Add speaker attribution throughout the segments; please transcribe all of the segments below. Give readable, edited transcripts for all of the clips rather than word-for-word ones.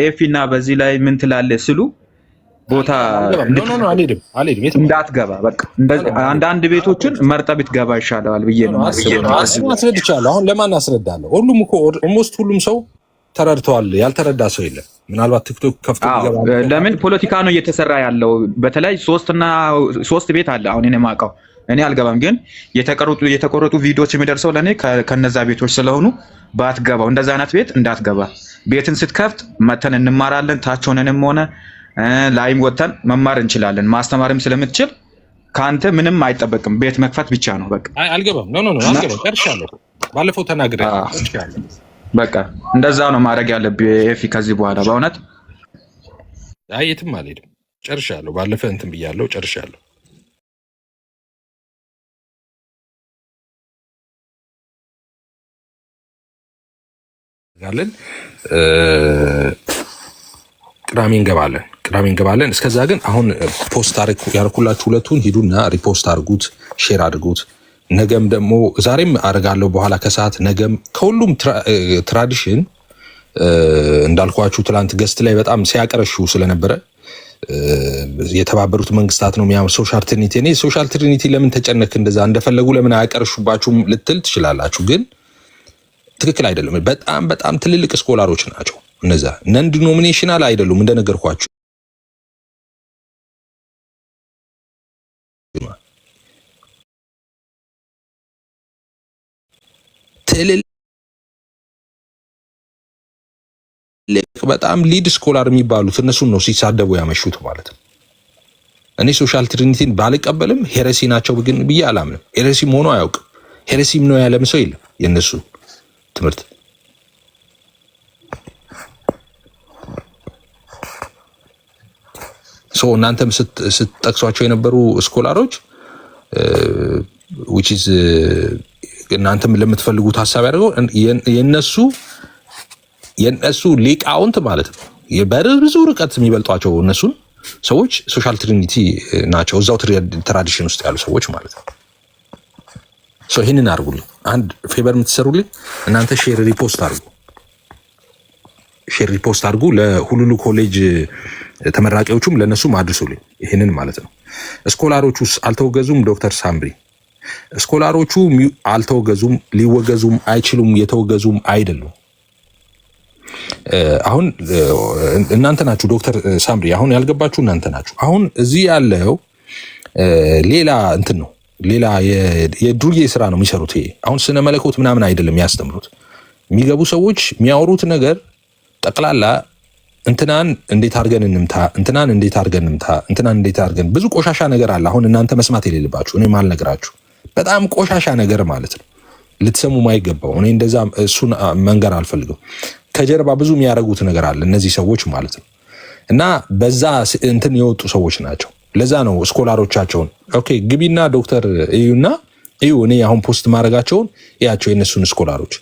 Speaker 1: ኤፊና በዚህ ላይ ምን ትላለህ ስሉ ቦታ እንዳትገባ በቃ አንዳንድ ቤቶችን መርጠ ብትገባ ይሻላል ብዬ ነው
Speaker 2: አስረድቻለሁ። አሁን ለማን አስረዳለሁ? ሁሉም እኮ ኦልሞስት ሁሉም ሰው ተረድተዋል። ያልተረዳ ሰው የለም። ምናልባት ቲክቶክ ከፍቶ ይገባል።
Speaker 1: ለምን ፖለቲካ ነው እየተሰራ ያለው? በተለይ ሶስት ቤት አለ አሁን እኔ የማውቀው። እኔ አልገባም፣ ግን የተቆረጡ ቪዲዮዎች የሚደርሰው ለኔ ከነዛ ቤቶች ስለሆኑ ባትገባው፣ እንደዛ አይነት ቤት እንዳትገባ። ቤትን ስትከፍት መተን እንማራለን፣ ታች ሆነንም ሆነ ላይም ወተን መማር እንችላለን። ማስተማርም ስለምትችል ካንተ ምንም አይጠበቅም፣ ቤት መክፈት ብቻ ነው በቃ።
Speaker 2: አልገባም ኖ አልገባም፣ ጨርሻለሁ። ባለፈው ተናግሬያለሁ፣ ጨርሻለሁ።
Speaker 1: በቃ እንደዛ ነው ማድረግ ያለብህ ኤፊ። ከዚህ በኋላ በእውነት
Speaker 2: የትም አልሄድም፣ ጨርሻለሁ። ባለፈ እንትን ብያለሁ፣ ጨርሻለሁ። ጋለን ቅዳሜ እንገባለን። እስከዛ ግን አሁን ፖስት ያርኩላችሁ ሁለቱን ሂዱና ሪፖስት አድርጉት፣ ሼር አድርጉት። ነገም ደግሞ ዛሬም አደርጋለሁ በኋላ ከሰዓት ነገም ከሁሉም ትራዲሽን እንዳልኳችሁ ትላንት ገስት ላይ በጣም ሲያቀረሹ ስለነበረ የተባበሩት መንግስታት ነው የሚያምር ሶሻል ትሪኒቲ። እኔ ሶሻል ትሪኒቲ ለምን ተጨነክ እንደዛ እንደፈለጉ ለምን አያቀረሹባችሁም ልትል ትችላላችሁ፣ ግን ትክክል አይደለም። በጣም ትልልቅ ስኮላሮች ናቸው እነዛ። ነን ዲኖሚኔሽናል አይደሉም እንደነገርኳችሁ። በጣም ሊድ ስኮላር የሚባሉት እነሱን ነው ሲሳደቡ ያመሹት ማለት ነው። እኔ ሶሻል ትሪኒቲን ባልቀበልም ሄረሲ ናቸው ግን ብዬ አላምንም። ሄረሲ መሆኑ አያውቅም። ሄረሲም ነው ያለም ሰው የለም የነሱ ትምህርት። እናንተም ስትጠቅሷቸው የነበሩ ስኮላሮች which is እናንተም ለምትፈልጉት ሐሳብ ያደርገው የነሱ ሊቃውንት ማለት ነው። በብዙ ርቀት የሚበልጧቸው እነሱን ሰዎች ሶሻል ትሪኒቲ ናቸው፣ እዛው ትራዲሽን ውስጥ ያሉ ሰዎች ማለት ነው። ይህንን አድርጉልኝ። አንድ ፌቨር የምትሰሩልኝ እናንተ ሼር ሪፖስት አድርጉ ለሁሉሉ ኮሌጅ ተመራቂዎቹም ለነሱም አድርሱልኝ። ይህንን ማለት ነው። ስኮላሮቹስ አልተወገዙም? ዶክተር ሳምሪ ስኮላሮቹ አልተወገዙም፣ ሊወገዙም አይችሉም፣ የተወገዙም አይደሉም። አሁን እናንተ ናችሁ ዶክተር ሳምሪ፣ አሁን ያልገባችሁ እናንተ ናችሁ። አሁን እዚህ ያለው ሌላ እንትን ነው፣ ሌላ የዱርዬ ስራ ነው የሚሰሩት። ይሄ አሁን ስነ መለኮት ምናምን አይደለም የሚያስተምሩት። የሚገቡ ሰዎች የሚያወሩት ነገር ጠቅላላ እንትናን እንዴት አድርገን እንምታ፣ እንትናን እንዴት አድርገን ብዙ ቆሻሻ ነገር አለ። አሁን እናንተ መስማት የሌለባችሁ እኔ ማልነግራችሁ በጣም ቆሻሻ ነገር ማለት ነው፣ ልትሰሙ ማይገባው። እኔ እንደዛ እሱን መንገር አልፈልግም። ከጀርባ ብዙ የሚያደርጉት ነገር አለ እነዚህ ሰዎች ማለት ነው። እና በዛ እንትን የወጡ ሰዎች ናቸው። ለዛ ነው ስኮላሮቻቸውን ኦኬ ግቢና ዶክተር እዩና እዩ፣ እኔ አሁን ፖስት ማድረጋቸውን ያቸው የነሱን ስኮላሮች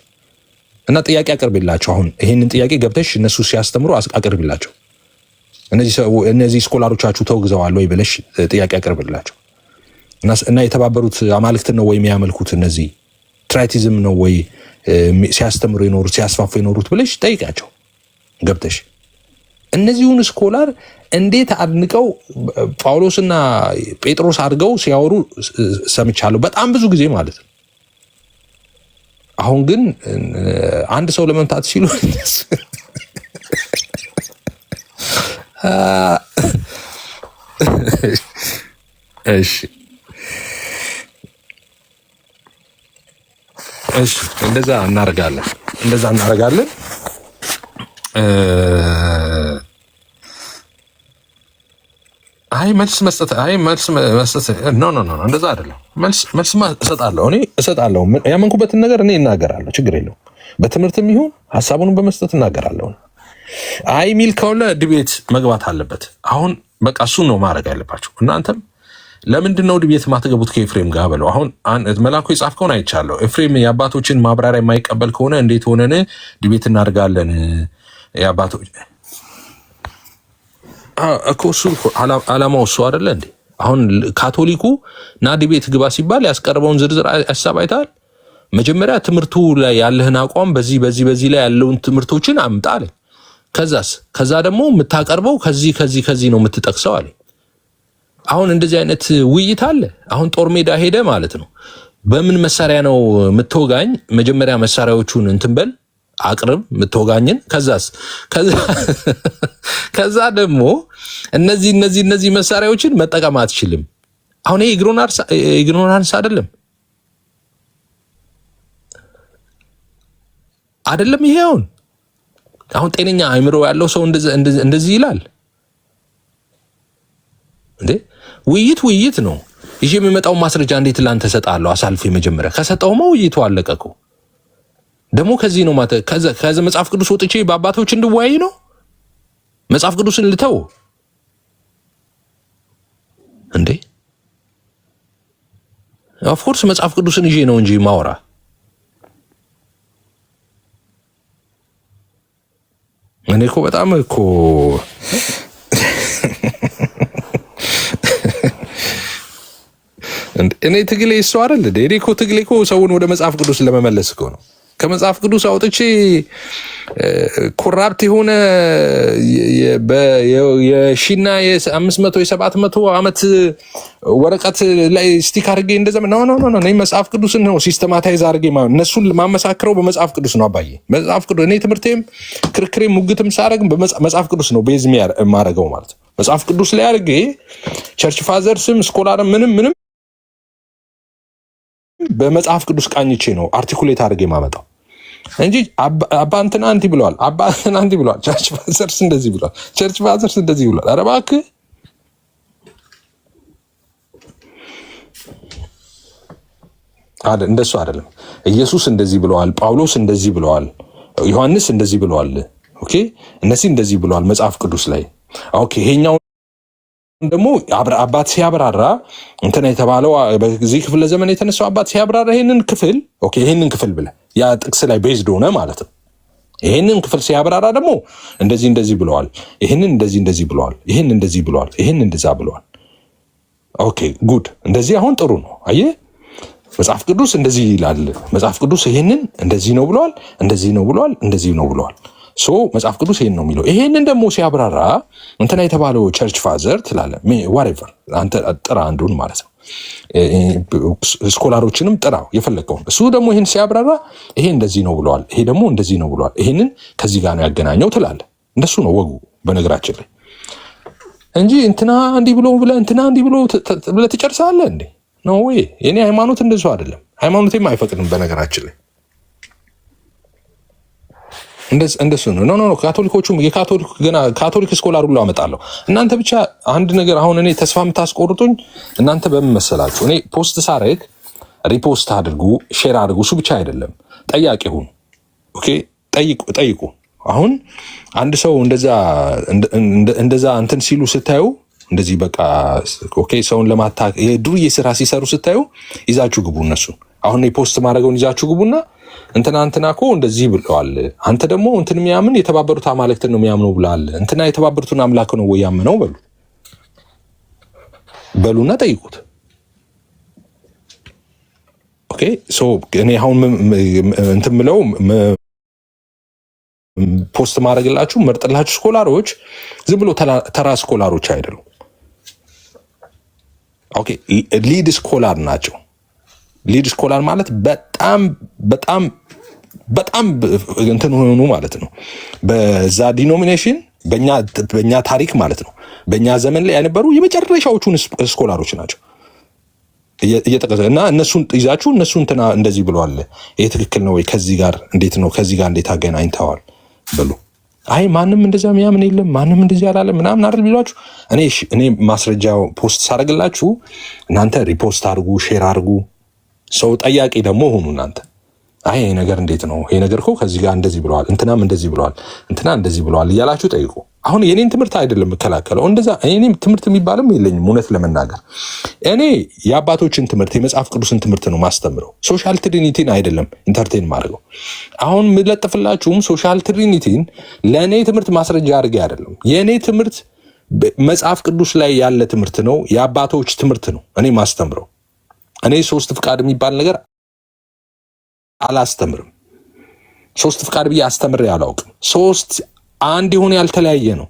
Speaker 2: እና ጥያቄ አቅርብላቸው። አሁን ይሄንን ጥያቄ ገብተሽ እነሱ ሲያስተምሩ አቅርብላቸው። እነዚህ ስኮላሮቻችሁ ተወግዘዋል ወይ ብለሽ ጥያቄ አቅርብላቸው። እና የተባበሩት አማልክትን ነው ወይ የሚያመልኩት? እነዚህ ትራይቲዝም ነው ወይ ሲያስተምሩ የኖሩት ሲያስፋፉ የኖሩት ብለሽ ጠይቃቸው ገብተሽ። እነዚሁን ስኮላር እንዴት አድንቀው ጳውሎስና ጴጥሮስ አድርገው ሲያወሩ ሰምቻለሁ በጣም ብዙ ጊዜ ማለት ነው። አሁን ግን አንድ ሰው ለመምታት ሲሉ እሺ እንደዛ እናደርጋለን። መልስ መስጠት ኖ እንደዛ አይደለም። መልስ እሰጣለሁ። ያመንኩበትን ነገር እኔ እናገራለሁ፣ ችግር የለውም። በትምህርትም ይሁን ሐሳቡን በመስጠት እናገራለሁ። ሚል ከሆነ ዲቤት መግባት አለበት። አሁን በቃ እሱን ነው ማድረግ ያለባችሁ። እናንተም ለምንድን ነው ዲቤት ማትገቡት ከኤፍሬም ጋር በለው። አሁን መላኩ የጻፍከውን አይቻለሁ። ኤፍሬም የአባቶችን ማብራሪያ የማይቀበል ከሆነ እንዴት ሆነን ዲቤት እናደርጋለን? የአባቶች እኮ እሱ ዓላማው እሱ አይደለ እንዴ? አሁን ካቶሊኩ ና ዲቤት ግባ ሲባል ያስቀርበውን ዝርዝር ሐሳብ አይታል። መጀመሪያ ትምህርቱ ላይ ያለህን አቋም በዚህ ላይ ያለውን ትምህርቶችን አምጣ አለ። ከዛ ደግሞ የምታቀርበው ከዚህ ነው የምትጠቅሰው አለ። አሁን እንደዚህ አይነት ውይይት አለ። አሁን ጦር ሜዳ ሄደ ማለት ነው። በምን መሳሪያ ነው የምትወጋኝ? መጀመሪያ መሳሪያዎቹን እንትን በል አቅርብ የምትወጋኝን። ከዛ ደግሞ እነዚህ መሳሪያዎችን መጠቀም አትችልም። አሁን ይሄ ኢግኖራንስ አይደለም ይሄ አሁን ጤነኛ አእምሮ ያለው ሰው እንደዚህ ይላል እንዴ? ውይይት ነው። ይሄ የሚመጣው ማስረጃ እንዴት ላንተ ሰጣለሁ? አሳልፌ መጀመሪያ ከሰጠውማ ውይይቱ አለቀቁ። ደግሞ ከዚህ ነው ከዚ መጽሐፍ ቅዱስ ወጥቼ በአባቶች እንድወያይ ነው? መጽሐፍ ቅዱስን ልተው እንዴ? ኦፍኮርስ መጽሐፍ ቅዱስን ይዤ ነው እንጂ ማወራ። እኔ እኮ በጣም እኮ እኔ ትግሌ እሱ አይደል እንዴ? እኔ እኮ ትግሌ እኮ ሰውን ወደ መጽሐፍ ቅዱስ ለመመለስ እኮ ነው። ከመጽሐፍ ቅዱስ አውጥቼ ኮራፕት የሆነ የሺና የ500 የ700 ዓመት ወረቀት ላይ ስቲክ አድርጌ እንደዛ ነው። እኔ መጽሐፍ ቅዱስን ነው ሲስተማታይዝ አድርጌ እነሱን ማመሳክረው በመጽሐፍ ቅዱስ ነው። አባዬ መጽሐፍ ቅዱስ እኔ ትምህርቴም ክርክሬም ሙግትም ሳደርግ በመጽሐፍ ቅዱስ ነው ቤዝ የማደርገው ማለት ነው። መጽሐፍ ቅዱስ ላይ አድርጌ ቸርች ፋዘርስም ስኮላርም ምንም በመጽሐፍ ቅዱስ ቃኝቼ ነው አርቲኩሌት አድርጌ ማመጣው እንጂ አባ እንትና እንዲህ ብለዋል፣ አባ እንትና እንዲህ ብለዋል፣ ቸርች ፋዘርስ እንደዚህ ብለዋል፣ ቸርች ፋዘርስ እንደዚህ ብለዋል። ኧረ እባክህ እንደሱ አይደለም። ኢየሱስ እንደዚህ ብለዋል፣ ጳውሎስ እንደዚህ ብለዋል፣ ዮሐንስ እንደዚህ ብለዋል። ኦኬ እነዚህ እንደዚህ ብለዋል መጽሐፍ ቅዱስ ላይ። ኦኬ ይሄኛው ደግሞ አባት ሲያብራራ እንትና የተባለው በዚህ ክፍለ ዘመን የተነሳው አባት ሲያብራራ ይሄንን ክፍል ብለህ ያ ጥቅስ ላይ ቤዝድ ሆነ ማለት ነው። ይሄንን ክፍል ሲያብራራ ደግሞ እንደዚህ ብለዋል፣ ይሄንን እንደዚህ ብለዋል፣ ይሄን እንደዚህ ብለዋል፣ ይሄን እንደዛ ብለዋል። ኦኬ ጉድ። እንደዚህ አሁን ጥሩ ነው። አየህ መጽሐፍ ቅዱስ እንደዚህ ይላል፣ መጽሐፍ ቅዱስ ይሄንን እንደዚህ ነው ብለዋል፣ እንደዚህ ነው ብለዋል፣ እንደዚህ ነው ብለዋል። ሶ መጽሐፍ ቅዱስ ይሄን ነው የሚለው። ይሄንን ደግሞ ሲያብራራ እንትና የተባለው ቸርች ፋዘር ትላለህ፣ ዋሬቨር አንተ ጥራ አንዱን ማለት ነው። ስኮላሮችንም ጥራው የፈለገውን። እሱ ደግሞ ይሄን ሲያብራራ ይሄ እንደዚህ ነው ብለዋል፣ ይሄ ደግሞ እንደዚህ ነው ብለዋል፣ ይሄንን ከዚህ ጋር ነው ያገናኘው ትላለህ። እንደሱ ነው ወጉ በነገራችን ላይ እንጂ እንትና እንዲህ ብሎ ብለህ እንትና እንዲህ ብሎ ብለህ ትጨርሳለህ እንዴ? ነው ወይ? የኔ ሃይማኖት እንደሱ አይደለም። ሃይማኖቴም አይፈቅድም በነገራችን ላይ እንደሱ ነው። ኖ ካቶሊኮቹም ካቶሊክ ስኮላር ሁሉ አመጣለሁ። እናንተ ብቻ አንድ ነገር አሁን እኔ ተስፋ የምታስቆርጡኝ እናንተ በምን መሰላችሁ? እኔ ፖስት ሳረግ ሪፖስት አድርጉ፣ ሼር አድርጉ። እሱ ብቻ አይደለም፣ ጠያቂ ሁኑ። ኦኬ ጠይቁ። አሁን አንድ ሰው እንደዛ እንትን ሲሉ ስታዩ እንደዚህ በቃ ኦኬ ሰውን ለማታክ የዱርዬ ስራ ሲሰሩ ስታዩ ይዛችሁ ግቡ። እነሱ አሁን ፖስት ማድረገውን ይዛችሁ ግቡና እንትና እኮ እንደዚህ ብለዋል፣ አንተ ደግሞ እንትን የሚያምን የተባበሩት አማልክትን ነው የሚያምነው ብለዋል፣ እንትና የተባበሩትን አምላክ ነው ወይ ያምነው በሉና ጠይቁት። ኦኬ ሶ እኔ አሁን እንትን ምለው ፖስት ማድረግላችሁ መርጥላችሁ ስኮላሮች ዝም ብሎ ተራ ስኮላሮች አይደሉም። ኦኬ ሊድ ስኮላር ናቸው። ሊድ ስኮላር ማለት በጣም እንትን ሆኑ ማለት ነው። በዛ ዲኖሚኔሽን በእኛ ታሪክ ማለት ነው በእኛ ዘመን ላይ የነበሩ የመጨረሻዎቹን ስኮላሮች ናቸው እየጠቀሰ እና እነሱን ይዛችሁ እነሱ እንትና እንደዚህ ብለዋል፣ ይሄ ትክክል ነው ወይ? ከዚህ ጋር እንዴት አገናኝተዋል በሉ። አይ ማንም እንደዛ የሚያምን የለም ማንም እንደዚህ አላለም ምናምን አይደል ቢሏችሁ፣ እኔ ማስረጃው ፖስት ሳደርግላችሁ እናንተ ሪፖስት አድርጉ፣ ሼር አድርጉ። ሰው ጠያቂ ደግሞ ሆኑ እናንተ። አይ ይሄ ነገር እንዴት ነው? ይሄ ነገር እኮ ከዚህ ጋር እንደዚህ ብለዋል፣ እንትናም እንደዚህ ብለዋል፣ እንትና እንደዚህ ብለዋል እያላችሁ ጠይቁ። አሁን የኔን ትምህርት አይደለም የምከላከለው፣ እንደዛ እኔም ትምህርት የሚባልም የለኝም። እውነት ለመናገር እኔ የአባቶችን ትምህርት የመጽሐፍ ቅዱስን ትምህርት ነው ማስተምረው። ሶሻል ትሪኒቲን አይደለም ኢንተርቴን ማድረገው። አሁን የምለጥፍላችሁም ሶሻል ትሪኒቲን ለእኔ ትምህርት ማስረጃ አድርጌ አይደለም። የእኔ ትምህርት መጽሐፍ ቅዱስ ላይ ያለ ትምህርት ነው፣ የአባቶች ትምህርት ነው እኔ ማስተምረው። እኔ ሶስት ፍቃድ የሚባል ነገር አላስተምርም። ሶስት ፍቃድ ብዬ አስተምሬ አላውቅም። ሶስት አንድ የሆነ ያልተለያየ ነው።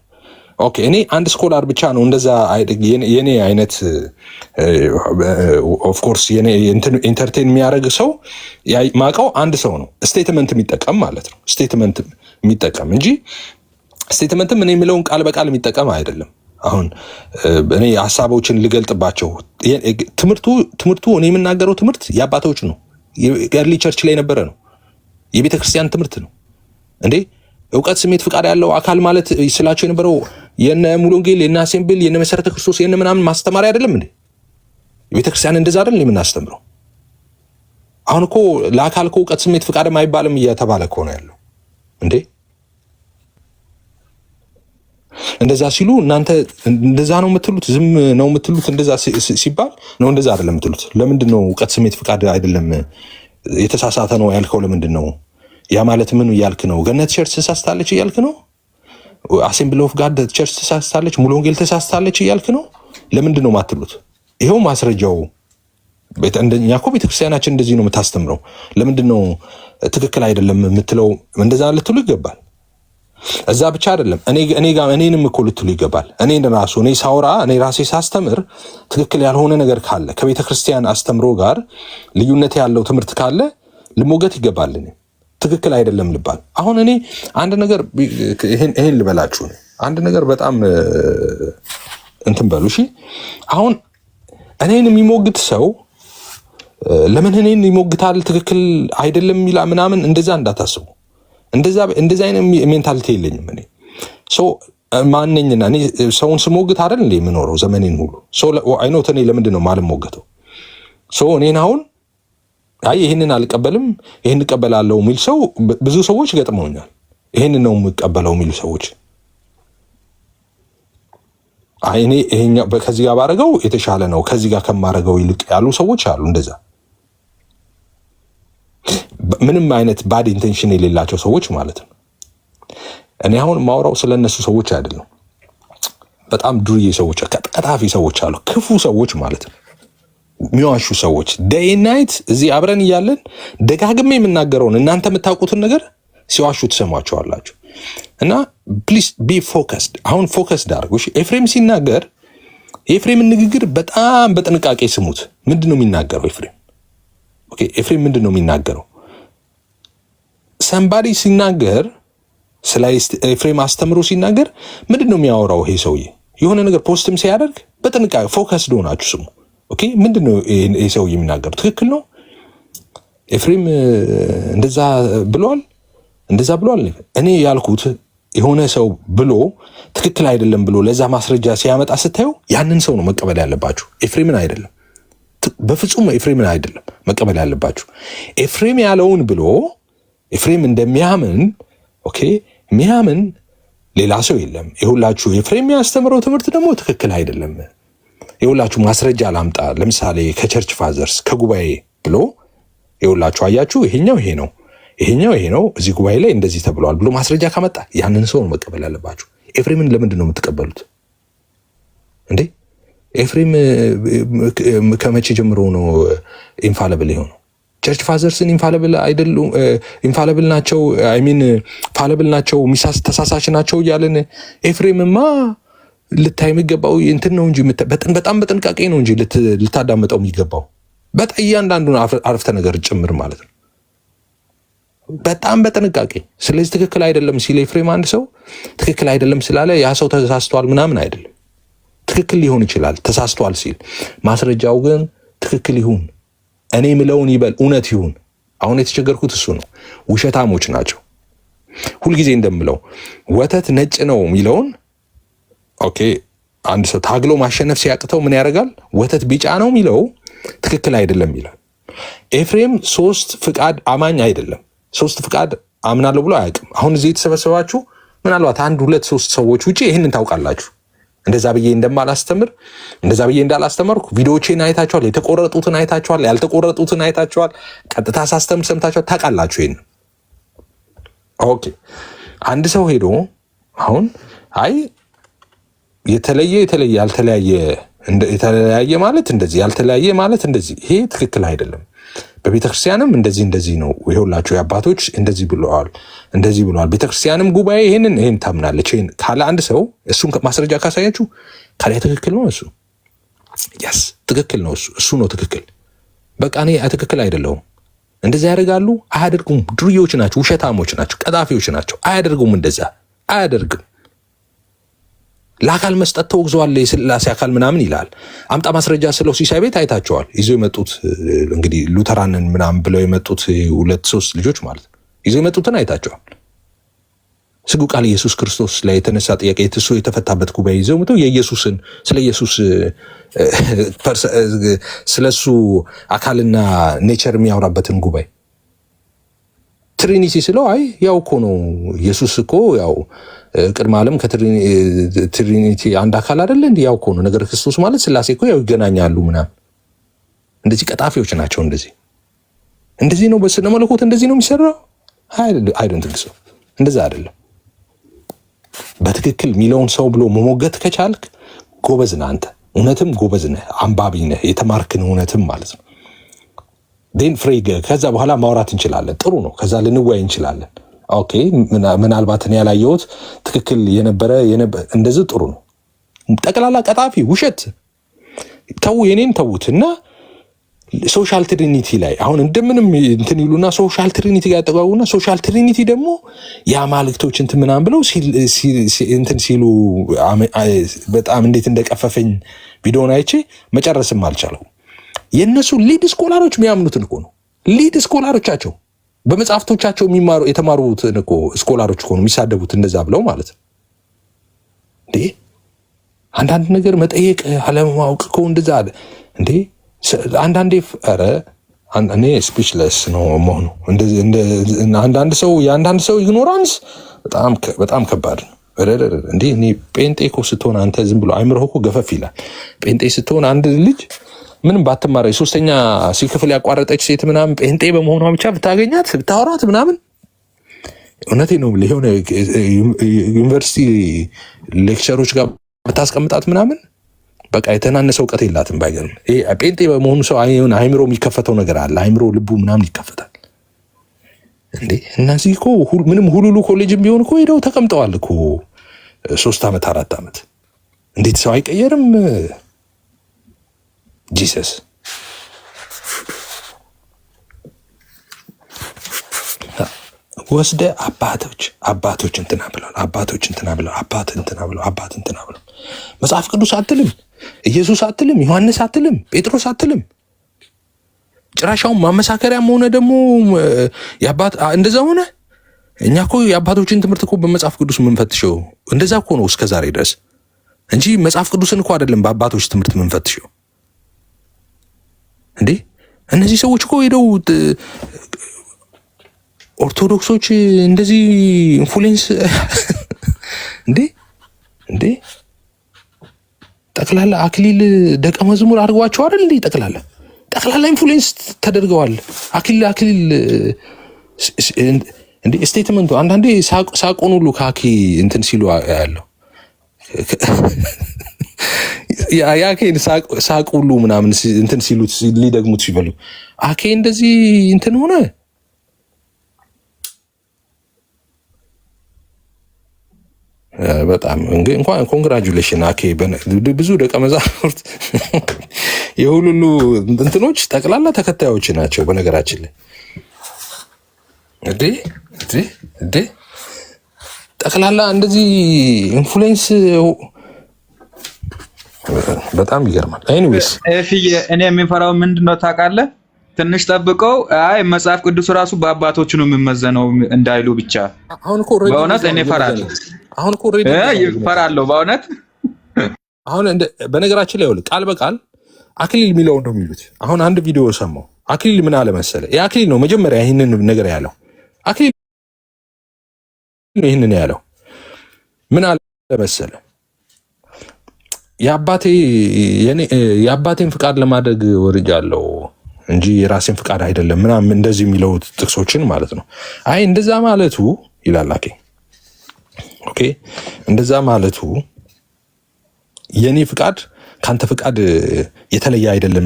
Speaker 2: ኦኬ እኔ አንድ ስኮላር ብቻ ነው እንደዛ የኔ አይነት ኦፍ ኮርስ የኔ ኢንተርቴን የሚያደርግ ሰው ማቀው አንድ ሰው ነው ስቴትመንት የሚጠቀም ማለት ነው። ስቴትመንት የሚጠቀም እንጂ ስቴትመንትም እኔ የምለውን ቃል በቃል የሚጠቀም አይደለም። አሁን እኔ ሀሳቦችን ልገልጥባቸው ትምህርቱ እኔ የምናገረው ትምህርት የአባቶች ነው። የኤርሊ ቸርች ላይ የነበረ ነው። የቤተ ክርስቲያን ትምህርት ነው እንዴ። እውቀት፣ ስሜት፣ ፍቃድ ያለው አካል ማለት ስላቸው የነበረው የነ ሙሉ ወንጌል፣ የነ አሴምብል፣ የነ መሰረተ ክርስቶስ፣ የነ ምናምን ማስተማሪያ አይደለም እንዴ? የቤተ ክርስቲያን እንደዛ አይደል የምናስተምረው? አሁን እኮ ለአካል እኮ እውቀት፣ ስሜት፣ ፍቃድም አይባልም እየተባለ እኮ ነው ያለው እንዴ። እንደዛ ሲሉ እናንተ እንደዛ ነው የምትሉት፣ ዝም ነው የምትሉት። እንደዛ ሲባል ነው እንደዛ አይደለም የምትሉት። ለምንድን ነው እውቀት፣ ስሜት፣ ፍቃድ አይደለም የተሳሳተ ነው ያልከው? ለምንድን ነው ያ ማለት ምን እያልክ ነው? ገነት ቸርች ተሳስታለች እያልክ ነው? አሴምብል ኦፍ ጋድ ቸርች ተሳስታለች፣ ሙሉ ወንጌል ተሳስታለች እያልክ ነው? ለምንድን ነው ማትሉት? ይኸው ማስረጃው። እንደኛ እኮ ቤተክርስቲያናችን እንደዚህ ነው የምታስተምረው። ለምንድን ነው ትክክል አይደለም የምትለው? እንደዛ ልትሉ ይገባል። እዛ ብቻ አይደለም እኔንም እኮ ልትሉ ይገባል። እኔ ሳውራ እኔ ራሴ ሳስተምር ትክክል ያልሆነ ነገር ካለ ከቤተ ክርስቲያን አስተምሮ ጋር ልዩነት ያለው ትምህርት ካለ ልሞገት ይገባል። ትክክል አይደለም ልባል። አሁን እኔ አንድ ነገር ይሄን ልበላችሁ። አንድ ነገር በጣም እንትን በሉ እሺ። አሁን እኔን የሚሞግት ሰው ለምን እኔን ይሞግታል ትክክል አይደለም ይላ ምናምን እንደዛ እንዳታስቡ። እንደዛ አይነት ሜንታሊቲ የለኝም እኔ። ማንነኝና እኔ ሰውን ስሞግት አይደል እንዴ የምኖረው ዘመኔን ሁሉ። አይ ኖት እኔ ለምንድን ነው የማልሞገተው? እኔን አሁን አይ ይሄንን አልቀበልም ይሄን እቀበላለሁ የሚል ሰው ብዙ ሰዎች ገጥመውኛል። ይሄንን ነው የምቀበለው የሚሉ ሰዎች አይ እኔ ይሄኛው ከዚህ ጋር ባረገው የተሻለ ነው ከዚህ ጋር ከማረገው ይልቅ ያሉ ሰዎች አሉ። እንደዛ ምንም አይነት ባድ ኢንቴንሽን የሌላቸው ሰዎች ማለት ነው። እኔ አሁን ማውራው ስለነሱ ሰዎች አይደለም። በጣም ዱርዬ ሰዎች፣ ቀጣፊ ሰዎች አሉ፣ ክፉ ሰዎች ማለት ነው። የሚዋሹ ሰዎች ዴይ ናይት እዚህ አብረን እያለን ደጋግሜ የምናገረውን እናንተ የምታውቁትን ነገር ሲዋሹ ትሰማቸዋላችሁ። እና ፕሊዝ ቢ ፎከስድ። አሁን ፎከስድ አድርጉ። ኤፍሬም ሲናገር የኤፍሬምን ንግግር በጣም በጥንቃቄ ስሙት። ምንድን ነው የሚናገረው ኤፍሬም? ኦኬ ኤፍሬም ምንድን ነው የሚናገረው? ሰምባዲ ሲናገር ስለ ኤፍሬም አስተምሮ ሲናገር ምንድን ነው የሚያወራው? ይሄ ሰውዬ የሆነ ነገር ፖስትም ሲያደርግ በጥንቃቄ ፎከስድ ሆናችሁ ስሙ። ኦኬ ምንድን ነው ይሄ ሰውዬ የሚናገረው? ትክክል ነው ኤፍሬም እንደዛ ብሏል እኔ ያልኩት የሆነ ሰው ብሎ ትክክል አይደለም ብሎ ለዛ ማስረጃ ሲያመጣ ስታዩ ያንን ሰው ነው መቀበል ያለባችሁ፣ ኤፍሬምን አይደለም። በፍጹም ኤፍሬምን አይደለም መቀበል ያለባችሁ። ኤፍሬም ያለውን ብሎ ኤፍሬም እንደሚያምን ኦኬ የሚያምን ሌላ ሰው የለም። ይሁላችሁ ኤፍሬም የሚያስተምረው ትምህርት ደግሞ ትክክል አይደለም። ይሁላችሁ ማስረጃ ላምጣ። ለምሳሌ ከቸርች ፋዘርስ ከጉባኤ ብሎ ይሁላችሁ አያችሁ ይሄኛው ይሄ ነው ይሄኛው ይሄ ነው እዚህ ጉባኤ ላይ እንደዚህ ተብሏል ብሎ ማስረጃ ካመጣ ያንን ሰው ነው መቀበል ያለባችሁ። ኤፍሬምን ለምንድን ነው የምትቀበሉት እንዴ? ኤፍሬም ከመቼ ጀምሮ ነው ኢንፋለብል የሆነው? ቸርች ፋዘርስን ኢንፋለብል አይደሉም፣ ኢንፋለብል ናቸው፣ አይ ሚን ፋለብል ናቸው፣ ተሳሳች ናቸው እያለን ኤፍሬምማ ልታይ የሚገባው እንትን ነው እንጂ በጣም በጥንቃቄ ነው እንጂ ልታዳምጠው የሚገባው በጣም እያንዳንዱን አረፍተ ነገር ጭምር ማለት ነው፣ በጣም በጥንቃቄ። ስለዚህ ትክክል አይደለም ሲል ኤፍሬም አንድ ሰው ትክክል አይደለም ስላለ ያ ሰው ተሳስቷል ምናምን አይደለም። ትክክል ሊሆን ይችላል ተሳስቷል ሲል፣ ማስረጃው ግን ትክክል ይሁን፣ እኔ ምለውን ይበል፣ እውነት ይሁን። አሁን የተቸገርኩት እሱ ነው። ውሸታሞች ናቸው። ሁልጊዜ እንደምለው ወተት ነጭ ነው የሚለውን ኦኬ አንድ ሰው ታግሎ ማሸነፍ ሲያቅተው ምን ያደርጋል? ወተት ቢጫ ነው የሚለው ትክክል አይደለም ይላል። ኤፍሬም ሶስት ፍቃድ አማኝ አይደለም። ሶስት ፍቃድ አምናለሁ ብሎ አያውቅም። አሁን እዚህ የተሰበሰባችሁ ምናልባት አንድ ሁለት ሶስት ሰዎች ውጪ ይህንን ታውቃላችሁ። እንደዛ ብዬ እንደማላስተምር እንደዛ ብዬ እንዳላስተማርኩ ቪዲዮዎቼን አይታችኋል፣ የተቆረጡትን አይታችኋል፣ ያልተቆረጡትን አይታችኋል፣ ቀጥታ ሳስተምር ሰምታችኋል፣ ታውቃላችሁ ይሄን። ኦኬ አንድ ሰው ሄዶ አሁን አይ የተለያየ ማለት እንደዚህ ያልተለያየ ማለት እንደዚህ ይሄ ትክክል አይደለም በቤተክርስቲያንም እንደዚህ ነው ይኸውላችሁ የአባቶች እንደዚህ ብለዋል። ቤተክርስቲያንም ጉባኤ ይሄን ታምናለች። ይሄን ካለ አንድ ሰው እሱን ማስረጃ ካሳያችሁ ካላይ ትክክል ነው እሱ ያስ ትክክል ነው እሱ ነው ትክክል። በቃ እኔ ትክክል አይደለሁም። እንደዛ ያደርጋሉ አያደርጉም። ድርዮች ናቸው፣ ውሸታሞች ናቸው፣ ቀጣፊዎች ናቸው። አያደርጉም፣ እንደዛ አያደርግም። ለአካል መስጠት ተወግዘዋል የሥላሴ አካል ምናምን ይላል። አምጣ ማስረጃ ስለው ሲሳይ ቤት አይታቸዋል። ይዘው የመጡት እንግዲህ ሉተራንን ምናምን ብለው የመጡት 2-3 ልጆች ማለት ነው። ይዘው የመጡትን አይታቸዋል። ስጉ ቃል ኢየሱስ ክርስቶስ ላይ የተነሳ ጥያቄ እሱ የተፈታበት ጉባኤ ይዘው መጥተው የኢየሱስን ስለ ኢየሱስ ስለሱ አካልና ኔቸር የሚያወራበትን ጉባኤ ትሪኒቲ ስለው አይ ያው እኮ ነው ኢየሱስ እኮ ያው ቅድመ ዓለም ከትሪኒቲ አንድ አካል አይደለ እንዴ? ያው እኮ ነው ነገር ክርስቶስ ማለት ስላሴ እኮ ያው ይገናኛሉ ምናምን። እንደዚህ ቀጣፊዎች ናቸው። እንደዚህ ነው በስነ መለኮት እንደዚህ ነው የሚሰራው። አይ ዶንት ቲንክ ሶ። እንደዛ አይደለም። በትክክል ሚለውን ሰው ብሎ መሞገት ከቻልክ ጎበዝ ነህ አንተ። እውነትም ጎበዝ ነህ፣ አንባቢ ነህ፣ የተማርክን እውነትም ማለት ነው። ዴን ፍሬግ ከዛ በኋላ ማውራት እንችላለን። ጥሩ ነው። ከዛ ልንወያይ እንችላለን። ኦኬ ምናልባት እኔ ያላየሁት ትክክል የነበረ እንደዚህ ጥሩ ነው። ጠቅላላ ቀጣፊ ውሸት ተው፣ የኔን ተዉት እና ሶሻል ትሪኒቲ ላይ አሁን እንደምንም እንትን ይሉና ሶሻል ትሪኒቲ ጋር ያጠቃውና ሶሻል ትሪኒቲ ደግሞ የአማልክቶች እንትን ምናምን ብለው እንትን ሲሉ በጣም እንዴት እንደቀፈፈኝ ቪዲዮን አይቼ መጨረስም አልቻለው። የነሱ ሊድ ስኮላሮች የሚያምኑትን እኮ ነው። ሊድ ስኮላሮቻቸው በመጽሐፍቶቻቸው የተማሩትን እኮ ስኮላሮች እኮ ነው የሚሳደቡት እንደዛ ብለው ማለት ነው። እንዴ አንዳንድ ነገር መጠየቅ አለማወቅ እኮ እንደዛ አለ እንዴ አንዳንዴ ኧረ እኔ ስፒችለስ ነው መሆኑ። አንዳንድ ሰው ኢግኖራንስ በጣም ከባድ ነው። እንዴ እኔ ጴንጤ እኮ ስትሆን አንተ ዝም ብሎ አይምሮህ እኮ ገፈፍ ይላል። ጴንጤ ስትሆን አንድ ልጅ ምንም ባትማረ የ3ኛ ክፍል ያቋረጠች ሴት ምናምን ጴንጤ በመሆኗ ብቻ ብታገኛት ብታወራት ምናምን እውነቴ ነው የሆነ ዩኒቨርሲቲ ሌክቸሮች ጋር ብታስቀምጣት ምናምን በቃ የተናነሰ እውቀት የላትም። ባይገርም ጴንጤ በመሆኑ ሰው አይምሮ የሚከፈተው ነገር አለ። አይምሮ ልቡ ምናምን ይከፈታል። እንዴ እነዚህ እኮ ምንም ሁሉሉ ኮሌጅም ቢሆን እኮ ሄደው ተቀምጠዋል እኮ 3 ዓመት 4 ዓመት። እንዴት ሰው አይቀየርም? ጂሰስ ወስደ አባቶች እንትና ብለው አባት እንትና ብለው መጽሐፍ ቅዱስ አትልም፣ ኢየሱስ አትልም፣ ዮሐንስ አትልም፣ ጴጥሮስ አትልም። ጭራሻውን ማመሳከሪያም ሆነ ደግሞ እንደዛ ሆነ። እኛ እኮ የአባቶችን ትምህርት እኮ በመጽሐፍ ቅዱስ የምንፈትሸው እንደዛ እኮ ነው እስከዛሬ ድረስ እንጂ መጽሐፍ ቅዱስን እኮ አይደለም በአባቶች ትምህርት የምንፈትሸው። እንዴ እነዚህ ሰዎች እኮ ሄደው ኦርቶዶክሶች እንደዚህ ኢንፍሉዌንስ እንዴ ጠቅላላ አክሊል ደቀ መዝሙር አድርገዋቸው አይደል እንዴ? ጠቅላላ ኢንፍሉዌንስ ተደርገዋል። አክሊል እንዴ ስቴትመንቱ አንዳንዴ ሳቆን ሁሉ ካኪ እንትን ሲሉ ያለው ያኬን ሳቅ ሁሉ ምናምን እንትን ሲሉት ሊደግሙት ሲፈልጉ አኬ እንደዚህ እንትን ሆነ። በጣም እንኳን ኮንግራጁሌሽን አኬ ብዙ ደቀ መዛሙርት የሁሉ እንትኖች ጠቅላላ ተከታዮች ናቸው። በነገራችን ላይ እንዴ ጠቅላላ እንደዚህ ኢንፍሉዌንስ በጣም ይገርማል። ኤኒዌይስ
Speaker 1: እኔ የሚፈራው ምንድነው ታውቃለህ? ትንሽ ጠብቀው አይ መጽሐፍ ቅዱስ ራሱ በአባቶቹ ነው የሚመዘነው እንዳይሉ ብቻ። በእውነት እኔ እፈራለሁ። በእውነት
Speaker 2: አሁን በነገራችን ላይ ቃል በቃል አክሊል የሚለውን ነው የሚሉት። አሁን አንድ ቪዲዮ ሰማሁ። አክሊል ምን አለ መሰለህ? የአክሊል ነው መጀመሪያ ይህንን ነገር ያለው አክሊል ይህንን ያለው ምን አለ መሰለህ? የአባቴን ፍቃድ ለማድረግ ወርጃለሁ እንጂ የራሴን ፍቃድ አይደለም ምናምን እንደዚህ የሚለው ጥቅሶችን ማለት ነው። አይ እንደዛ ማለቱ ይላል አኬ። ኦኬ እንደዛ ማለቱ የኔ ፍቃድ ካንተ ፍቃድ የተለየ አይደለም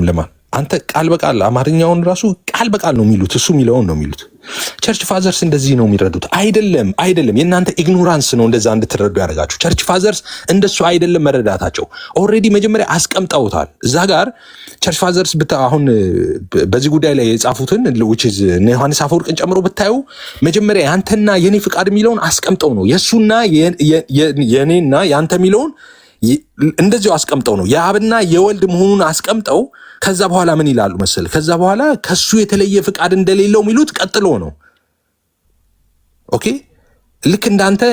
Speaker 2: አንተ ቃል በቃል አማርኛውን ራሱ ቃል በቃል ነው የሚሉት፣ እሱ የሚለውን ነው የሚሉት። ቸርች ፋዘርስ እንደዚህ ነው የሚረዱት። አይደለም አይደለም፣ የእናንተ ኢግኖራንስ ነው እንደዛ እንድትረዱ ያደርጋችሁ። ቸርች ፋዘርስ እንደሱ አይደለም መረዳታቸው። ኦልሬዲ መጀመሪያ አስቀምጠውታል እዛ ጋር። ቸርች ፋዘርስ አሁን በዚህ ጉዳይ ላይ የጻፉትን ዮሐንስ አፈወርቅን ጨምሮ ብታዩ መጀመሪያ ያንተና የኔ ፍቃድ የሚለውን አስቀምጠው ነው የእሱና የኔና ያንተ የሚለውን እንደዚሁ አስቀምጠው ነው የአብና የወልድ መሆኑን አስቀምጠው ከዛ በኋላ ምን ይላሉ መሰል? ከዛ በኋላ ከሱ የተለየ ፍቃድ እንደሌለው የሚሉት ቀጥሎ ነው። ኦኬ ልክ እንዳንተ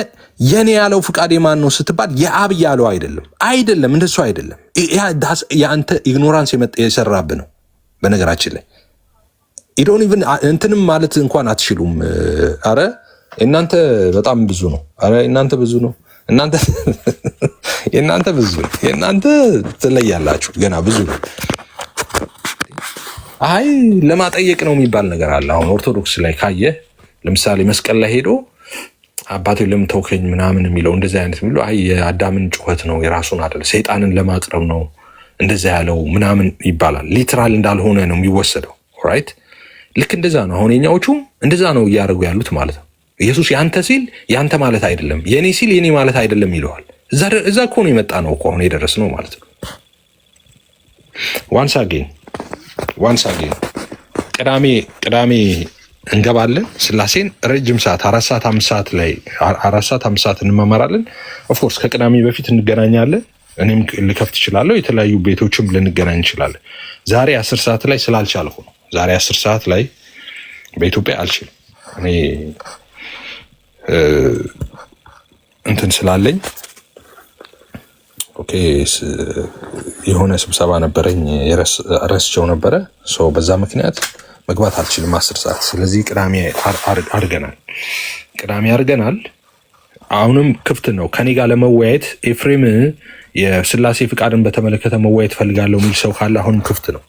Speaker 2: የኔ ያለው ፍቃድ የማን ነው ስትባል የአብ ያለው አይደለም፣ አይደለም፣ እንደሱ አይደለም። የአንተ ኢግኖራንስ የሰራብህ ነው። በነገራችን ላይ ኢዶን ኢቭን እንትንም ማለት እንኳን አትችሉም። አረ እናንተ በጣም ብዙ ነው። አረ እናንተ ብዙ ነው። እናንተ ብዙ ነው። እናንተ ትለያላችሁ ገና ብዙ ነው። አይ ለማጠየቅ ነው የሚባል ነገር አለ። አሁን ኦርቶዶክስ ላይ ካየ ለምሳሌ መስቀል ላይ ሄዶ አባቴ ለምን ተውከኝ ምናምን የሚለው እንደዚህ አይነት የሚለው አይ የአዳምን ጩኸት ነው የራሱን አይደል ሰይጣንን ለማቅረብ ነው እንደዛ ያለው ምናምን ይባላል። ሊትራል እንዳልሆነ ነው የሚወሰደው። ኦራይት ልክ እንደዛ ነው። አሁን የኛዎቹም እንደዛ ነው እያደረጉ ያሉት ማለት ነው። ኢየሱስ ያንተ ሲል ያንተ ማለት አይደለም፣ የኔ ሲል የኔ ማለት አይደለም ይለዋል። እዛ እኮ ነው የመጣ ነው እኮ አሁን የደረስ ነው ማለት ነው። ዋንስ አጌን ቅዳሜ እንገባለን። ስላሴን ረጅም ሰዓት 4 ሰዓት 5 ሰዓት ላይ 4 ሰዓት 5 ሰዓት እንመማራለን። ኦፍኮርስ ከቅዳሜ በፊት እንገናኛለን። እኔም ልከፍት እችላለሁ። የተለያዩ ቤቶችም ልንገናኝ እንችላለን። ዛሬ 10 ሰዓት ላይ ስላልቻልኩ ነው። ዛሬ 10 ሰዓት ላይ በኢትዮጵያ አልችልም። እኔ እንትን ስላለኝ ኦኬ የሆነ ስብሰባ ነበረኝ ረስቸው ነበረ። በዛ ምክንያት መግባት አልችልም 10 ሰዓት። ስለዚህ ቅዳሜ አድርገናል። አሁንም ክፍት ነው ከኔ ጋር ለመወያየት። ኤፍሬም የስላሴ ፍቃድን በተመለከተ መወያየት ፈልጋለሁ የሚል ሰው ካለ አሁንም ክፍት ነው።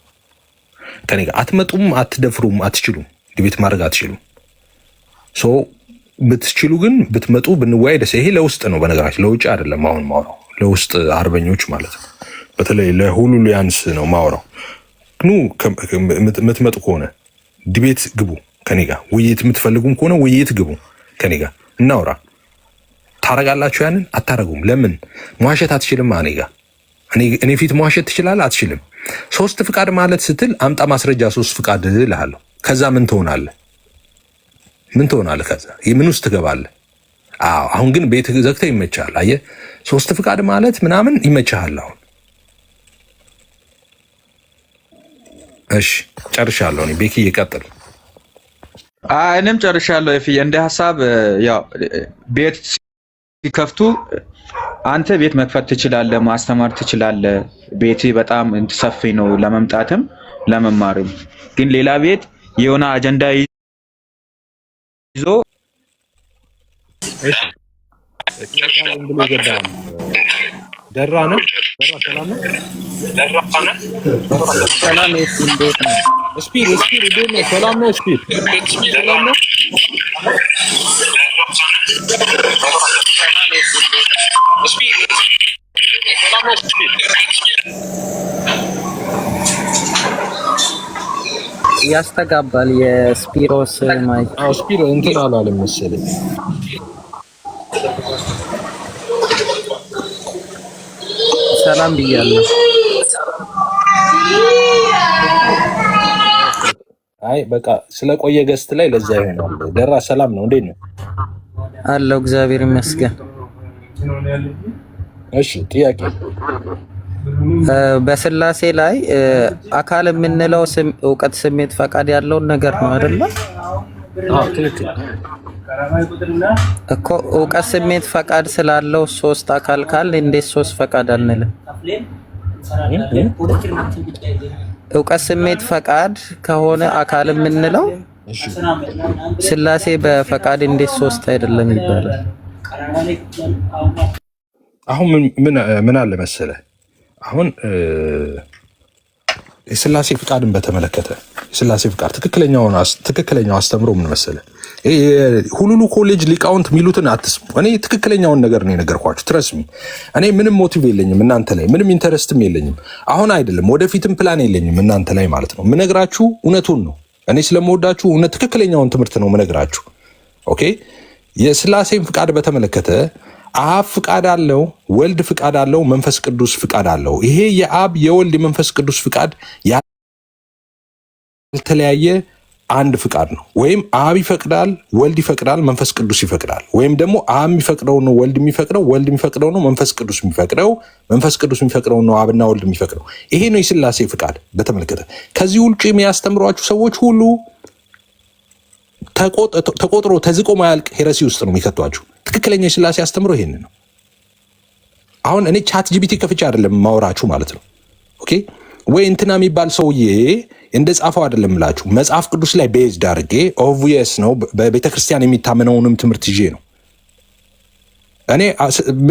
Speaker 2: ከኔ ጋር አትመጡም፣ አትደፍሩም፣ አትችሉም፣ ዲቤት ማድረግ አትችሉም። ብትችሉ ግን ብትመጡ ብንወያይ ደስ። ይሄ ለውስጥ ነው በነገራችን፣ ለውጭ አይደለም። አሁን ማውራው ለውስጥ አርበኞች ማለት ነው። በተለይ ለሁሉሊያንስ ነው ማውራው። ኑ የምትመጡ ከሆነ ዲቤት ግቡ ከኔ ጋር። ውይይት የምትፈልጉም ከሆነ ውይይት ግቡ ከኔ ጋር እናውራ። ታረጋላችሁ? ያንን አታረጉም። ለምን? መዋሸት አትችልም። እኔ ፊት መዋሸት ትችላለህ? አትችልም። 3 ፍቃድ ማለት ስትል አምጣ ማስረጃ 3 ፍቃድ እልሃለሁ። ከዛ ምን ትሆናለህ? ከዛ ምን ውስጥ ትገባለህ? አሁን ግን ቤት ዘግተህ ይመችሃል። አየህ 3 ፍቃድ ማለት ምናምን ይመችሃል አሁን። እሺ ጨርሻለሁ። እኔ ቤኪ ይቀጥል።
Speaker 1: እኔም ጨርሻለሁ። እንደ ሀሳብ ያው ቤት ሲከፍቱ አንተ ቤት መክፈት ትችላለህ፣ ማስተማር ትችላለህ። ቤት በጣም ሰፊ ነው ለመምጣትም ለመማርም። ግን ሌላ ቤት የሆነ አጀንዳ ይዞ
Speaker 2: ደራ ነው። ሰላም ነው። ሰላም ነው። ስፒድ እንዴት ነው? ሰላም ነው። ስፒድ ሰላም ነው።
Speaker 3: ያስተጋባል። የስፒሮስ ማይክ
Speaker 2: ስፒሮ እንትን አላለም መሰለኝ።
Speaker 3: ሰላም ብያለሁ።
Speaker 2: አይ በቃ ስለቆየ ገስት ላይ ለዛ ይሆናል። ደራ ሰላም ነው። እንዴት ነው?
Speaker 3: አለው እግዚአብሔር ይመስገን።
Speaker 2: እሺ ጥያቄ
Speaker 3: በስላሴ ላይ አካል የምንለው እውቀት፣ ስሜት፣ ፈቃድ ያለውን ነገር ነው አይደለ?
Speaker 2: ትክክል
Speaker 3: እኮ። እውቀት፣ ስሜት፣ ፈቃድ ስላለው 3 አካል ካል እንዴት 3 ፈቃድ አንልም? እውቀት፣ ስሜት፣ ፈቃድ ከሆነ አካል የምንለው ስላሴ በፈቃድ እንዴት 3 አይደለም ይባላል?
Speaker 2: አሁን ምን አለ መሰለህ፣ አሁን የስላሴ ፍቃድን በተመለከተ የስላሴ ፍቃድ ትክክለኛው አስተምሮ ምን መሰለህ? ሁሉሉ ኮሌጅ ሊቃውንት የሚሉትን አትስሙ። እኔ ትክክለኛውን ነገር ነው የነገርኳችሁ። ትረስሚ እኔ ምንም ሞቲቭ የለኝም እናንተ ላይ፣ ምንም ኢንተረስትም የለኝም። አሁን አይደለም ወደፊትም ፕላን የለኝም እናንተ ላይ ማለት ነው። ምነግራችሁ እውነቱን ነው። እኔ ስለምወዳችሁ ትክክለኛውን ትምህርት ነው ምነግራችሁ። ኦኬ። የስላሴን ፍቃድ በተመለከተ አብ ፍቃድ አለው፣ ወልድ ፍቃድ አለው፣ መንፈስ ቅዱስ ፍቃድ አለው። ይሄ የአብ የወልድ የመንፈስ ቅዱስ ፍቃድ ያልተለያየ አንድ ፍቃድ ነው። ወይም አብ ይፈቅዳል፣ ወልድ ይፈቅዳል፣ መንፈስ ቅዱስ ይፈቅዳል። ወይም ደግሞ አብ የሚፈቅደው ነው ወልድ የሚፈቅደው፣ ወልድ የሚፈቅደው ነው መንፈስ ቅዱስ የሚፈቅደው፣ መንፈስ ቅዱስ የሚፈቅደው ነው አብና ወልድ የሚፈቅደው። ይሄ ነው የስላሴ ፍቃድ በተመለከተ። ከዚህ ውጭ የሚያስተምሯችሁ ሰዎች ሁሉ ተቆጥሮ ተዝቆ ማያልቅ ሄረሲ ውስጥ ነው የሚከቷችሁ። ትክክለኛ የስላሴ አስተምሮ ይሄን ነው። አሁን እኔ ቻት ጂቢቲ ከፍቼ አይደለም ማወራችሁ ማለት ነው። ኦኬ ወይ እንትና የሚባል ሰውዬ እንደ ጻፈው አይደለም ምላችሁ፣ መጽሐፍ ቅዱስ ላይ ቤዝድ አድርጌ ኦብቪየስ ነው በቤተክርስቲያን የሚታመነውንም ትምህርት ይዤ ነው እኔ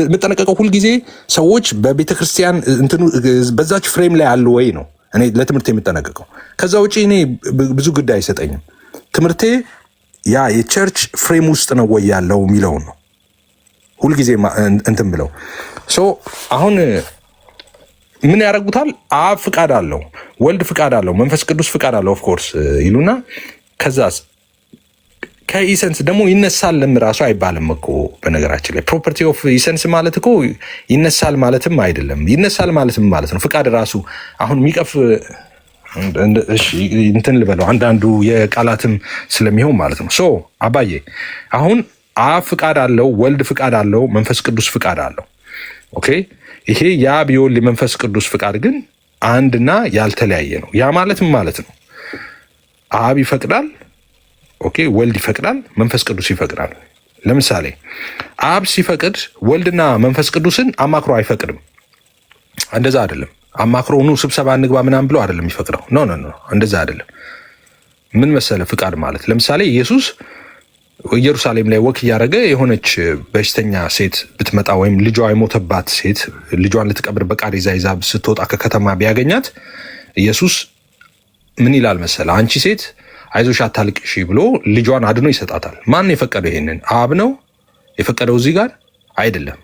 Speaker 2: የምጠነቀቀው። ሁልጊዜ ሰዎች በቤተክርስቲያን እንትኑ በዛች ፍሬም ላይ አሉ ወይ ነው እኔ ለትምህርት የምጠነቀቀው። ከዛ ውጪ እኔ ብዙ ጉዳይ አይሰጠኝም። ትምህርቴ ያ የቸርች ፍሬም ውስጥ ነው ወይ ያለው የሚለውን ነው ሁልጊዜ እንትን ብለው። አሁን ምን ያደርጉታል? አብ ፍቃድ አለው፣ ወልድ ፍቃድ አለው፣ መንፈስ ቅዱስ ፍቃድ አለው ኦፍኮርስ ይሉና ከዛስ ከኢሰንስ ደግሞ ይነሳልም ራሱ አይባልም እኮ በነገራችን ላይ። ፕሮፐርቲ ኦፍ ኢሰንስ ማለት እኮ ይነሳል ማለትም አይደለም። ይነሳል ማለትም ማለት ነው ፍቃድ ራሱ አሁን የሚቀፍ እንትን ልበለው አንዳንዱ የቃላትም ስለሚሆን ማለት ነው። አባዬ አሁን አብ ፍቃድ አለው፣ ወልድ ፍቃድ አለው፣ መንፈስ ቅዱስ ፍቃድ አለው። ኦኬ ይሄ የአብ የወልድ የመንፈስ ቅዱስ ፍቃድ ግን አንድና ያልተለያየ ነው። ያ ማለትም ማለት ነው አብ ይፈቅዳል፣ ኦኬ ወልድ ይፈቅዳል፣ መንፈስ ቅዱስ ይፈቅዳል። ለምሳሌ አብ ሲፈቅድ ወልድና መንፈስ ቅዱስን አማክሮ አይፈቅድም። እንደዛ አይደለም። አማክሮ ኑ ስብሰባ እንግባ ምናምን ብሎ አይደለም የሚፈቅደው። ኖ እንደዛ አይደለም። ምን መሰለ ፍቃድ ማለት ለምሳሌ ኢየሱስ ኢየሩሳሌም ላይ ወክ እያደረገ የሆነች በሽተኛ ሴት ብትመጣ ወይም ልጇ የሞተባት ሴት ልጇን ልትቀብር በቃሬዛ ይዛ ስትወጣ ከከተማ ቢያገኛት ኢየሱስ ምን ይላል መሰለ? አንቺ ሴት አይዞሽ አታልቅሺ ብሎ ልጇን አድኖ ይሰጣታል። ማን የፈቀደው? ይሄንን አብ ነው የፈቀደው። እዚህ ጋር አይደለም።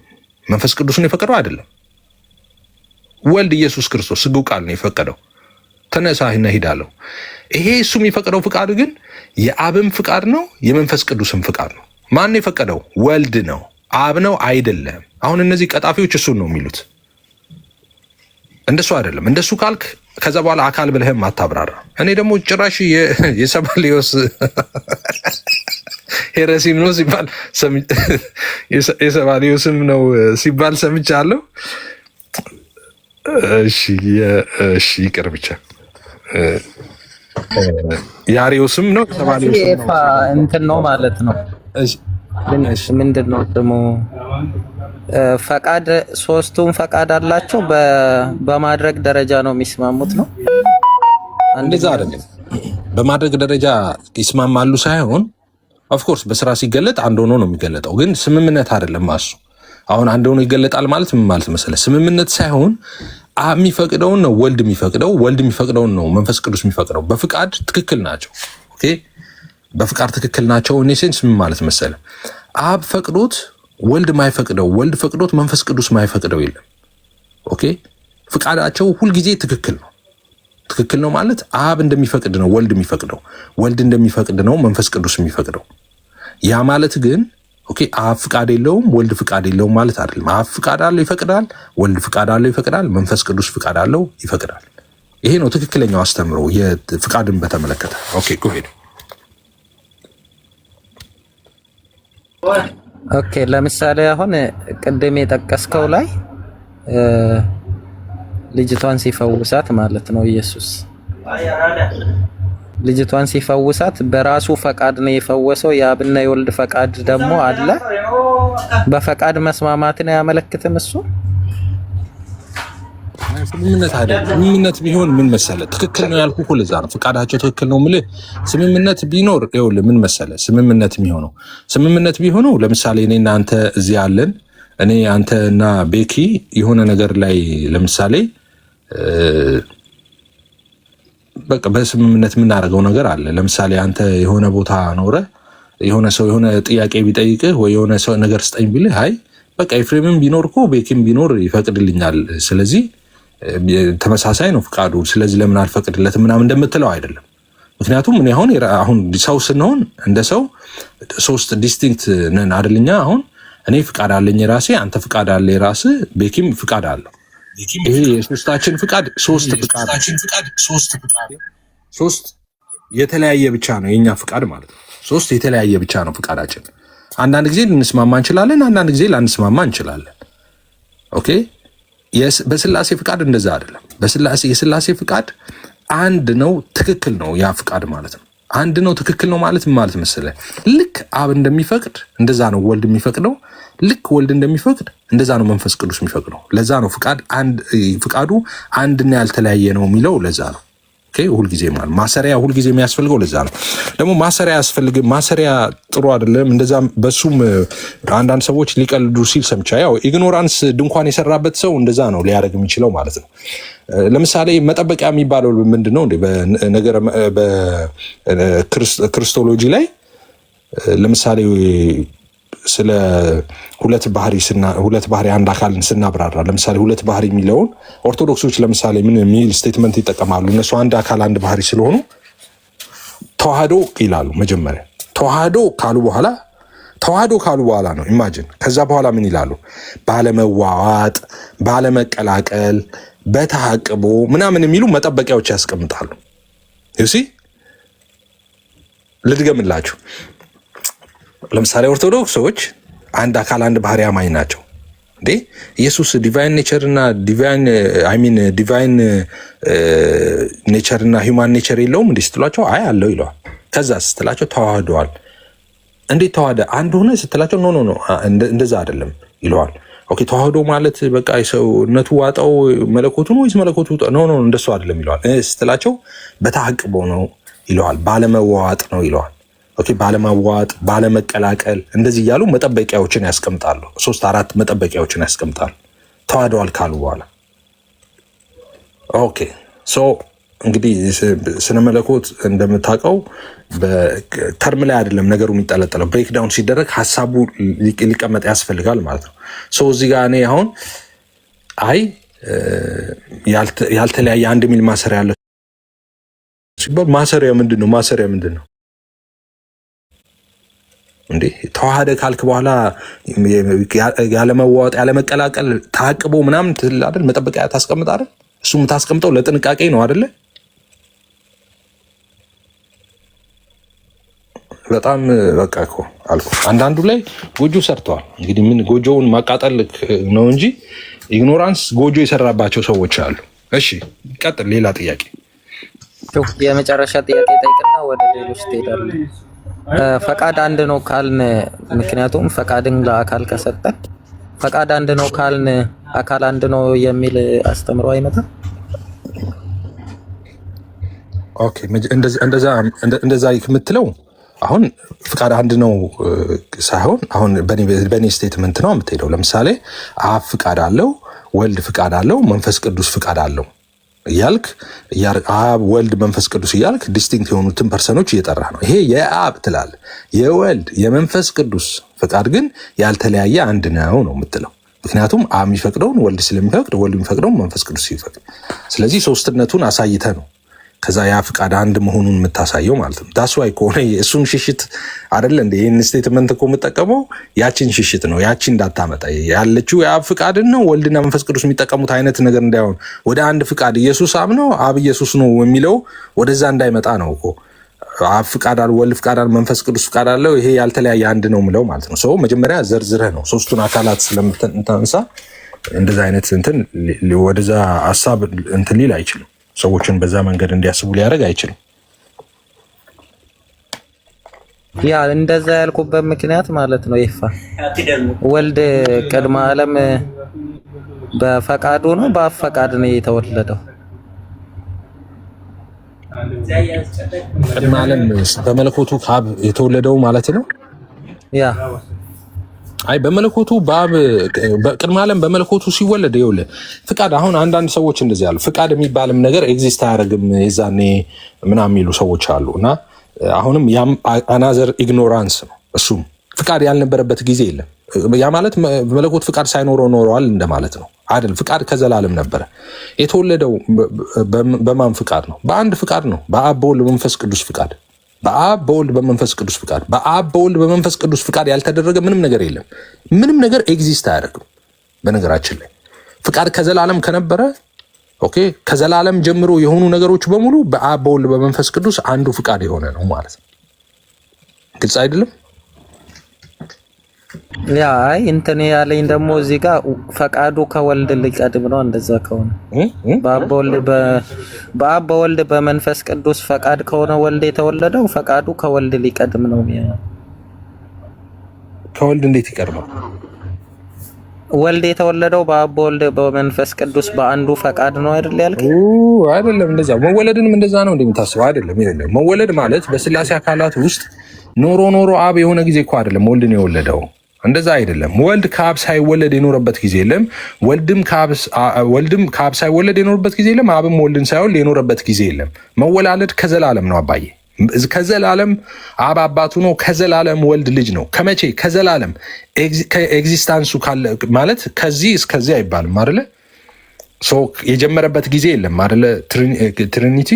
Speaker 2: መንፈስ ቅዱስን የፈቀደው አይደለም። ወልድ ኢየሱስ ክርስቶስ ስግው ቃል ነው የፈቀደው። ተነሳህና ሂዳለሁ። ይሄ እሱ የሚፈቅደው ፍቃድ ግን የአብም ፍቃድ ነው፣ የመንፈስ ቅዱስም ፍቃድ ነው። ማን የፈቀደው? ወልድ ነው። አብ ነው አይደለም። አሁን እነዚህ ቀጣፊዎች እሱን ነው የሚሉት። እንደሱ አይደለም። እንደሱ ካልክ ከዛ በኋላ አካል ብለህም አታብራራ። እኔ ደግሞ ጭራሽ የሰባሊዮስ ሄረሲም ነው ሲባል የሰባሊዮስም ነው ሲባል ሰምቻለሁ። እሺ ይቅር ብቻ የአሪዮስም ነው ሰባሊዮስም ነው
Speaker 3: እንትን ነው ማለት ነው። ምንድን ነው ደግሞ ፈቃድ ሶስቱም ፈቃድ አላቸው። በማድረግ ደረጃ ነው የሚስማሙት ነው።
Speaker 2: እንደዛ አይደለም። በማድረግ ደረጃ ይስማማሉ ሳይሆን ኦፍኮርስ በስራ ሲገለጥ አንድ ሆኖ ነው የሚገለጠው። ግን ስምምነት አይደለም ማሱ። አሁን አንድ ሆኖ ይገለጣል ማለት ምን ማለት መሰለህ? ስምምነት ሳይሆን አብ የሚፈቅደውን ነው ወልድ የሚፈቅደው፣ ወልድ የሚፈቅደውን ነው መንፈስ ቅዱስ የሚፈቅደው። በፍቃድ ትክክል ናቸው። ኦኬ በፍቃድ ትክክል ናቸው። እኔ ሴንስ ምን ማለት መሰለህ? አብ ፈቅዶት ወልድ ማይፈቅደው፣ ወልድ ፈቅዶት መንፈስ ቅዱስ ማይፈቅደው የለም። ኦኬ ፍቃዳቸው ሁልጊዜ ትክክል ነው። ትክክል ነው ማለት አብ እንደሚፈቅድ ነው ወልድ የሚፈቅደው፣ ወልድ እንደሚፈቅድ ነው መንፈስ ቅዱስ የሚፈቅደው። ያ ማለት ግን ኦኬ አብ ፍቃድ የለውም ወልድ ፍቃድ የለውም ማለት አይደለም። አብ ፍቃድ አለው ይፈቅዳል፣ ወልድ ፍቃድ አለው ይፈቅዳል፣ መንፈስ ቅዱስ ፍቃድ አለው ይፈቅዳል። ይሄ ነው ትክክለኛው አስተምሮ የፍቃድን በተመለከተ። ኦኬ ጎ ሄድ።
Speaker 3: ኦኬ ለምሳሌ አሁን ቅድም የጠቀስከው ላይ ልጅቷን ሲፈውሳት ማለት ነው ኢየሱስ ልጅቷን ሲፈውሳት በራሱ ፈቃድ ነው የፈወሰው። የአብና የወልድ ፈቃድ ደግሞ አለ። በፈቃድ መስማማትን አያመለክትም እሱ።
Speaker 2: ስምምነት አይደለም። ስምምነት ቢሆን ምን መሰለ ትክክል ነው ያልኩህ እኮ ለዛ ነው ፈቃዳቸው ትክክል ነው የምልህ። ስምምነት ቢኖር ይኸውልህ ምን መሰለ ስምምነት የሚሆነው ስምምነት ቢሆነው ለምሳሌ እኔና አንተ እዚህ አለን። እኔ አንተ እና ቤኪ የሆነ ነገር ላይ ለምሳሌ በቃ በስምምነት የምናደርገው ነገር አለ። ለምሳሌ አንተ የሆነ ቦታ ኖረ የሆነ ሰው የሆነ ጥያቄ ቢጠይቅህ ወይ የሆነ ሰው ነገር ስጠኝ ቢልህ አይ በቃ ኤፍሬምም ቢኖር እኮ ቤኪም ቢኖር ይፈቅድልኛል፣ ስለዚህ ተመሳሳይ ነው ፍቃዱ፣ ስለዚህ ለምን አልፈቅድለትም ምናምን እንደምትለው አይደለም። ምክንያቱም እኔ አሁን ሰው ስንሆን እንደ ሰው ሶስት ዲስቲንክት ነን አይደልኛ። አሁን እኔ ፍቃድ አለኝ ራሴ፣ አንተ ፍቃድ አለ ራስ፣ ቤኪም ፍቃድ አለው። ይሄ የሶስታችን ፍቃድ ሶስት የተለያየ ብቻ ነው የኛ ፍቃድ ማለት ነው። ሶስት የተለያየ ብቻ ነው ፍቃዳችን። አንዳንድ ጊዜ ልንስማማ እንችላለን፣ አንዳንድ ጊዜ ላንስማማ እንችላለን። ኦኬ። በስላሴ ፍቃድ እንደዛ አይደለም። የስላሴ ፍቃድ አንድ ነው፣ ትክክል ነው። ያ ፍቃድ ማለት ነው አንድ ነው፣ ትክክል ነው ማለት ማለት መሰለህ፣ ልክ አብ እንደሚፈቅድ እንደዛ ነው ወልድ የሚፈቅደው፣ ልክ ወልድ እንደሚፈቅድ እንደዛ ነው መንፈስ ቅዱስ የሚፈቅደው። ለዛ ነው ፍቃዱ አንድና ያልተለያየ ነው የሚለው። ለዛ ነው ሁልጊዜ ማለት ማሰሪያ ሁልጊዜ የሚያስፈልገው። ለዛ ነው ደግሞ ማሰሪያ ያስፈልግ። ማሰሪያ ጥሩ አይደለም። እንደዛ በሱም አንዳንድ ሰዎች ሊቀልዱ ሲል ሰምቻ። ያው ኢግኖራንስ ድንኳን የሰራበት ሰው እንደዛ ነው ሊያደርግ የሚችለው ማለት ነው። ለምሳሌ መጠበቂያ የሚባለው ምንድን ነው? በክርስቶሎጂ ላይ ለምሳሌ ስለ ሁለት ባህሪ አንድ አካልን ስናብራራ ለምሳሌ ሁለት ባህሪ የሚለውን ኦርቶዶክሶች ለምሳሌ ምን የሚል ስቴትመንት ይጠቀማሉ? እነሱ አንድ አካል አንድ ባህሪ ስለሆኑ ተዋህዶ ይላሉ። መጀመሪያ ተዋህዶ ካሉ በኋላ ነው ኢማጂን። ከዛ በኋላ ምን ይላሉ? ባለመዋዋጥ፣ ባለመቀላቀል፣ በተሐቅቦ ምናምን የሚሉ መጠበቂያዎች ያስቀምጣሉ። ይሲ ልድገምላችሁ። ለምሳሌ ኦርቶዶክሶች አንድ አካል አንድ ባህሪ አማኝ ናቸው። እንዴ ኢየሱስ ዲቫይን ኔቸር እና ዲቫይን ኔቸር እና ሂውማን ኔቸር የለውም እንዴ ስትሏቸው አይ አለው ይለዋል። ከዛ ስትላቸው ተዋህደዋል። እንዴት ተዋህደ? አንድ ሆነ ስትላቸው ኖ እንደዛ አይደለም ይለዋል። ኦኬ ተዋህዶ ማለት በቃ ሰውነቱ ዋጣው መለኮቱ ነው ወይስ መለኮቱ? ኖ እንደሱ አይደለም ይለዋል። ስትላቸው በተሐቅቦ ነው ይለዋል። ባለመዋዋጥ ነው ይለዋል። ኦኬ ባለማዋጥ፣ ባለመቀላቀል እንደዚህ እያሉ መጠበቂያዎችን ያስቀምጣሉ። 3-4 መጠበቂያዎችን ያስቀምጣሉ ተዋህደዋል ካሉ በኋላ። ኦኬ ሶ እንግዲህ ስነ መለኮት እንደምታውቀው በተርም ላይ አይደለም ነገሩ የሚጠለጠለው። ብሬክዳውን ሲደረግ ሀሳቡ ሊቀመጥ ያስፈልጋል ማለት ነው። ሶ እዚህ ጋር እኔ አሁን አይ ያልተለያየ አንድ ሚል ማሰሪያ ያለ ሲባል ማሰሪያ ምንድን ነው? እንዴ ተዋህደ ካልክ በኋላ ያለመዋወጥ፣ ያለመቀላቀል፣ ተሐቅቦ ምናምን ትል አይደል? መጠበቂያ ታስቀምጥ አይደል? እሱ የምታስቀምጠው ለጥንቃቄ ነው አይደለ? በጣም በቃ እኮ አልኩ። አንዳንዱ ላይ ጎጆ ሰርተዋል። እንግዲህ ምን ጎጆውን ማቃጠል ነው እንጂ ኢግኖራንስ ጎጆ የሰራባቸው ሰዎች አሉ። እሺ ቀጥል። ሌላ ጥያቄ፣
Speaker 3: የመጨረሻ ጥያቄ ጠይቅና ወደ ሌሎች ትሄዳለህ። ፈቃድ አንድ ነው ካልን፣ ምክንያቱም ፈቃድን ለአካል ከሰጠን ፈቃድ አንድ ነው ካልን አካል አንድ ነው የሚል አስተምሮ አይመጣም።
Speaker 2: ኦኬ እንደዛ የምትለው አሁን ፍቃድ አንድ ነው ሳይሆን አሁን በኔ ስቴትመንት ነው የምትሄደው። ለምሳሌ አብ ፍቃድ አለው፣ ወልድ ፍቃድ አለው፣ መንፈስ ቅዱስ ፍቃድ አለው እያልክ አብ ወልድ መንፈስ ቅዱስ እያልክ ዲስቲንክት የሆኑትን ፐርሰኖች እየጠራ ነው። ይሄ የአብ ትላል፣ የወልድ የመንፈስ ቅዱስ ፍቃድ ግን ያልተለያየ አንድ ነው የምትለው። ምክንያቱም አብ የሚፈቅደውን ወልድ ስለሚፈቅድ፣ ወልድ የሚፈቅደውን መንፈስ ቅዱስ ሲፈቅድ፣ ስለዚህ ሶስትነቱን አሳይተ ነው ከዛ ያ ፍቃድ አንድ መሆኑን የምታሳየው ማለት ነው። ዳስ ዋይ ከሆነ እሱን ሽሽት አይደለ እንደ ይህን ስቴትመንት እኮ የምጠቀመው ያችን ሽሽት ነው። ያችን እንዳታመጣ ያለችው የአብ ፍቃድን ነው ወልድና መንፈስ ቅዱስ የሚጠቀሙት አይነት ነገር እንዳይሆን ወደ አንድ ፍቃድ ኢየሱስ አብ ነው አብ ኢየሱስ ነው የሚለው ወደዛ እንዳይመጣ ነው እኮ። አብ ፍቃድ አለ፣ ወልድ ፍቃድ አለ፣ መንፈስ ቅዱስ ፍቃድ አለው። ይሄ ያልተለያየ አንድ ነው ምለው ማለት ነው። ሰው መጀመሪያ ዘርዝረህ ነው ሶስቱን አካላት ስለምታነሳ እንደዛ አይነት እንትን ወደዛ ሀሳብ እንትን ሊል አይችልም። ሰዎችን በዛ መንገድ እንዲያስቡ ሊያደርግ አይችልም።
Speaker 3: ያ እንደዛ ያልኩበት ምክንያት ማለት ነው ይፋ ወልድ ቅድመ ዓለም በፈቃዱ ነው በአፈቃድ ነው የተወለደው።
Speaker 2: ቅድመ ዓለም በመለኮቱ ከአብ የተወለደው ማለት ነው።
Speaker 3: ያ
Speaker 2: አይ በመለኮቱ በአብ ቅድመ ዓለም በመለኮቱ ሲወለድ ይኸውልህ ፍቃድ። አሁን አንዳንድ ሰዎች እንደዚህ ያሉ ፍቃድ የሚባልም ነገር ኤግዚስት አያደርግም የዛኔ ምናምን የሚሉ ሰዎች አሉ። እና አሁንም ያም አናዘር ኢግኖራንስ ነው። እሱም ፍቃድ ያልነበረበት ጊዜ የለም። ያ ማለት መለኮት ፍቃድ ሳይኖረው ኖረዋል እንደማለት ነው አይደል? ፍቃድ ከዘላለም ነበረ። የተወለደው በማን ፍቃድ ነው? በአንድ ፍቃድ ነው፣ በአብ በወልድ በመንፈስ ቅዱስ ፍቃድ። በአብ በወልድ በመንፈስ ቅዱስ ፍቃድ። በአብ በወልድ በመንፈስ ቅዱስ ፍቃድ ያልተደረገ ምንም ነገር የለም። ምንም ነገር ኤግዚስት አያደርግም። በነገራችን ላይ ፍቃድ ከዘላለም ከነበረ ኦኬ፣ ከዘላለም ጀምሮ የሆኑ ነገሮች በሙሉ በአብ በወልድ በመንፈስ ቅዱስ አንዱ ፍቃድ የሆነ ነው ማለት ነው። ግልጽ አይደለም?
Speaker 3: ያ አይ እንትን ያለኝ ደግሞ እዚህ ጋር ፈቃዱ ከወልድ ሊቀድም ነው። እንደዛ ከሆነ በአብ በወልድ በመንፈስ ቅዱስ ፈቃድ ከሆነ ወልድ የተወለደው ፈቃዱ ከወልድ ሊቀድም ነው።
Speaker 2: ከወልድ እንዴት ይቀድማል?
Speaker 3: ወልድ የተወለደው በአብ በወልድ በመንፈስ ቅዱስ በአንዱ ፈቃድ ነው አይደል ያልከኝ?
Speaker 2: አይደለም እንደዛ። መወለድንም እንደዛ ነው እንደምታስበው አይደለም። ይሄ መወለድ ማለት በስላሴ አካላት ውስጥ ኖሮ አብ የሆነ ጊዜ እኮ አይደለም ወልድን የወለደው። እንደዛ አይደለም። ወልድ ከአብ ሳይወለድ የኖረበት ጊዜ የለም። ወልድም ከአብ ሳይወለድ የኖረበት ጊዜ የለም። አብም ወልድን ሳይወልድ የኖረበት ጊዜ የለም። መወላለድ ከዘላለም ነው አባዬ። ከዘላለም አብ አባቱ ነው። ከዘላለም ወልድ ልጅ ነው። ከመቼ? ከዘላለም ኤግዚስታንሱ ካለ ማለት ከዚህ እስከዚህ አይባልም አይደለ? የጀመረበት ጊዜ የለም አይደለ? ትሪኒቲ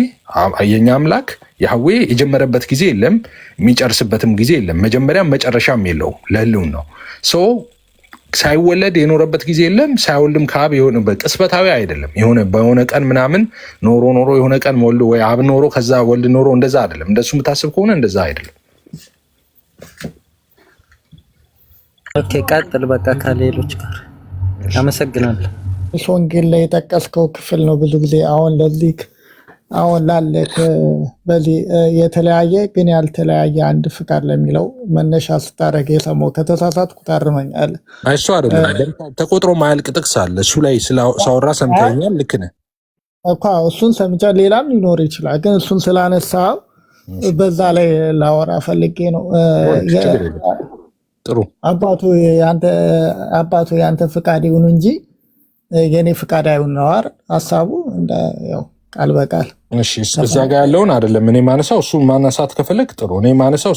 Speaker 2: የኛ አምላክ ያህዌ የጀመረበት ጊዜ የለም፣ የሚጨርስበትም ጊዜ የለም። መጀመሪያም መጨረሻም የለውም። ለህልው ነው። ሳይወለድ የኖረበት ጊዜ የለም። ሳይወልድም ከአብ የሆነ ቅጽበታዊ አይደለም። በሆነ ቀን ምናምን ኖሮ የሆነ ቀን ወልድ ወይ አብ ኖሮ ከዛ ወልድ ኖሮ እንደዛ አይደለም። እንደሱ የምታስብ ከሆነ እንደዛ አይደለም።
Speaker 3: ኦኬ ቀጥል። በቃ ከሌሎች ጋር አመሰግናለሁ።
Speaker 4: ወንጌል ላይ የጠቀስከው ክፍል ነው። ብዙ ጊዜ አሁን ላለክ በዚህ የተለያየ ግን ያልተለያየ አንድ ፍቃድ ለሚለው መነሻ ስታደርግ የሰማው ከተሳሳትኩ ታርመኛለህ።
Speaker 2: እሱ አይደለም ተቆጥሮ ማያልቅ ጥቅስ አለ። እሱ ላይ ሳወራ ሰምተኛል። ልክ ነህ
Speaker 4: እኮ እሱን ሰምቻ ሌላም ሊኖር ይችላል። ግን እሱን ስላነሳ በዛ ላይ ላወራ ፈልጌ ነው።
Speaker 2: ጥሩ
Speaker 4: አባቱ ያንተ ፍቃድ ይሁን እንጂ የኔ ፍቃድ አይሁን ነው ሀሳቡ። ያው ቃል በቃል
Speaker 2: እሺ፣ እዛ ጋር ያለውን አይደለም እኔ ማነሳው። እሱ ማነሳት ከፈለግ ጥሩ። እኔ ማነሳው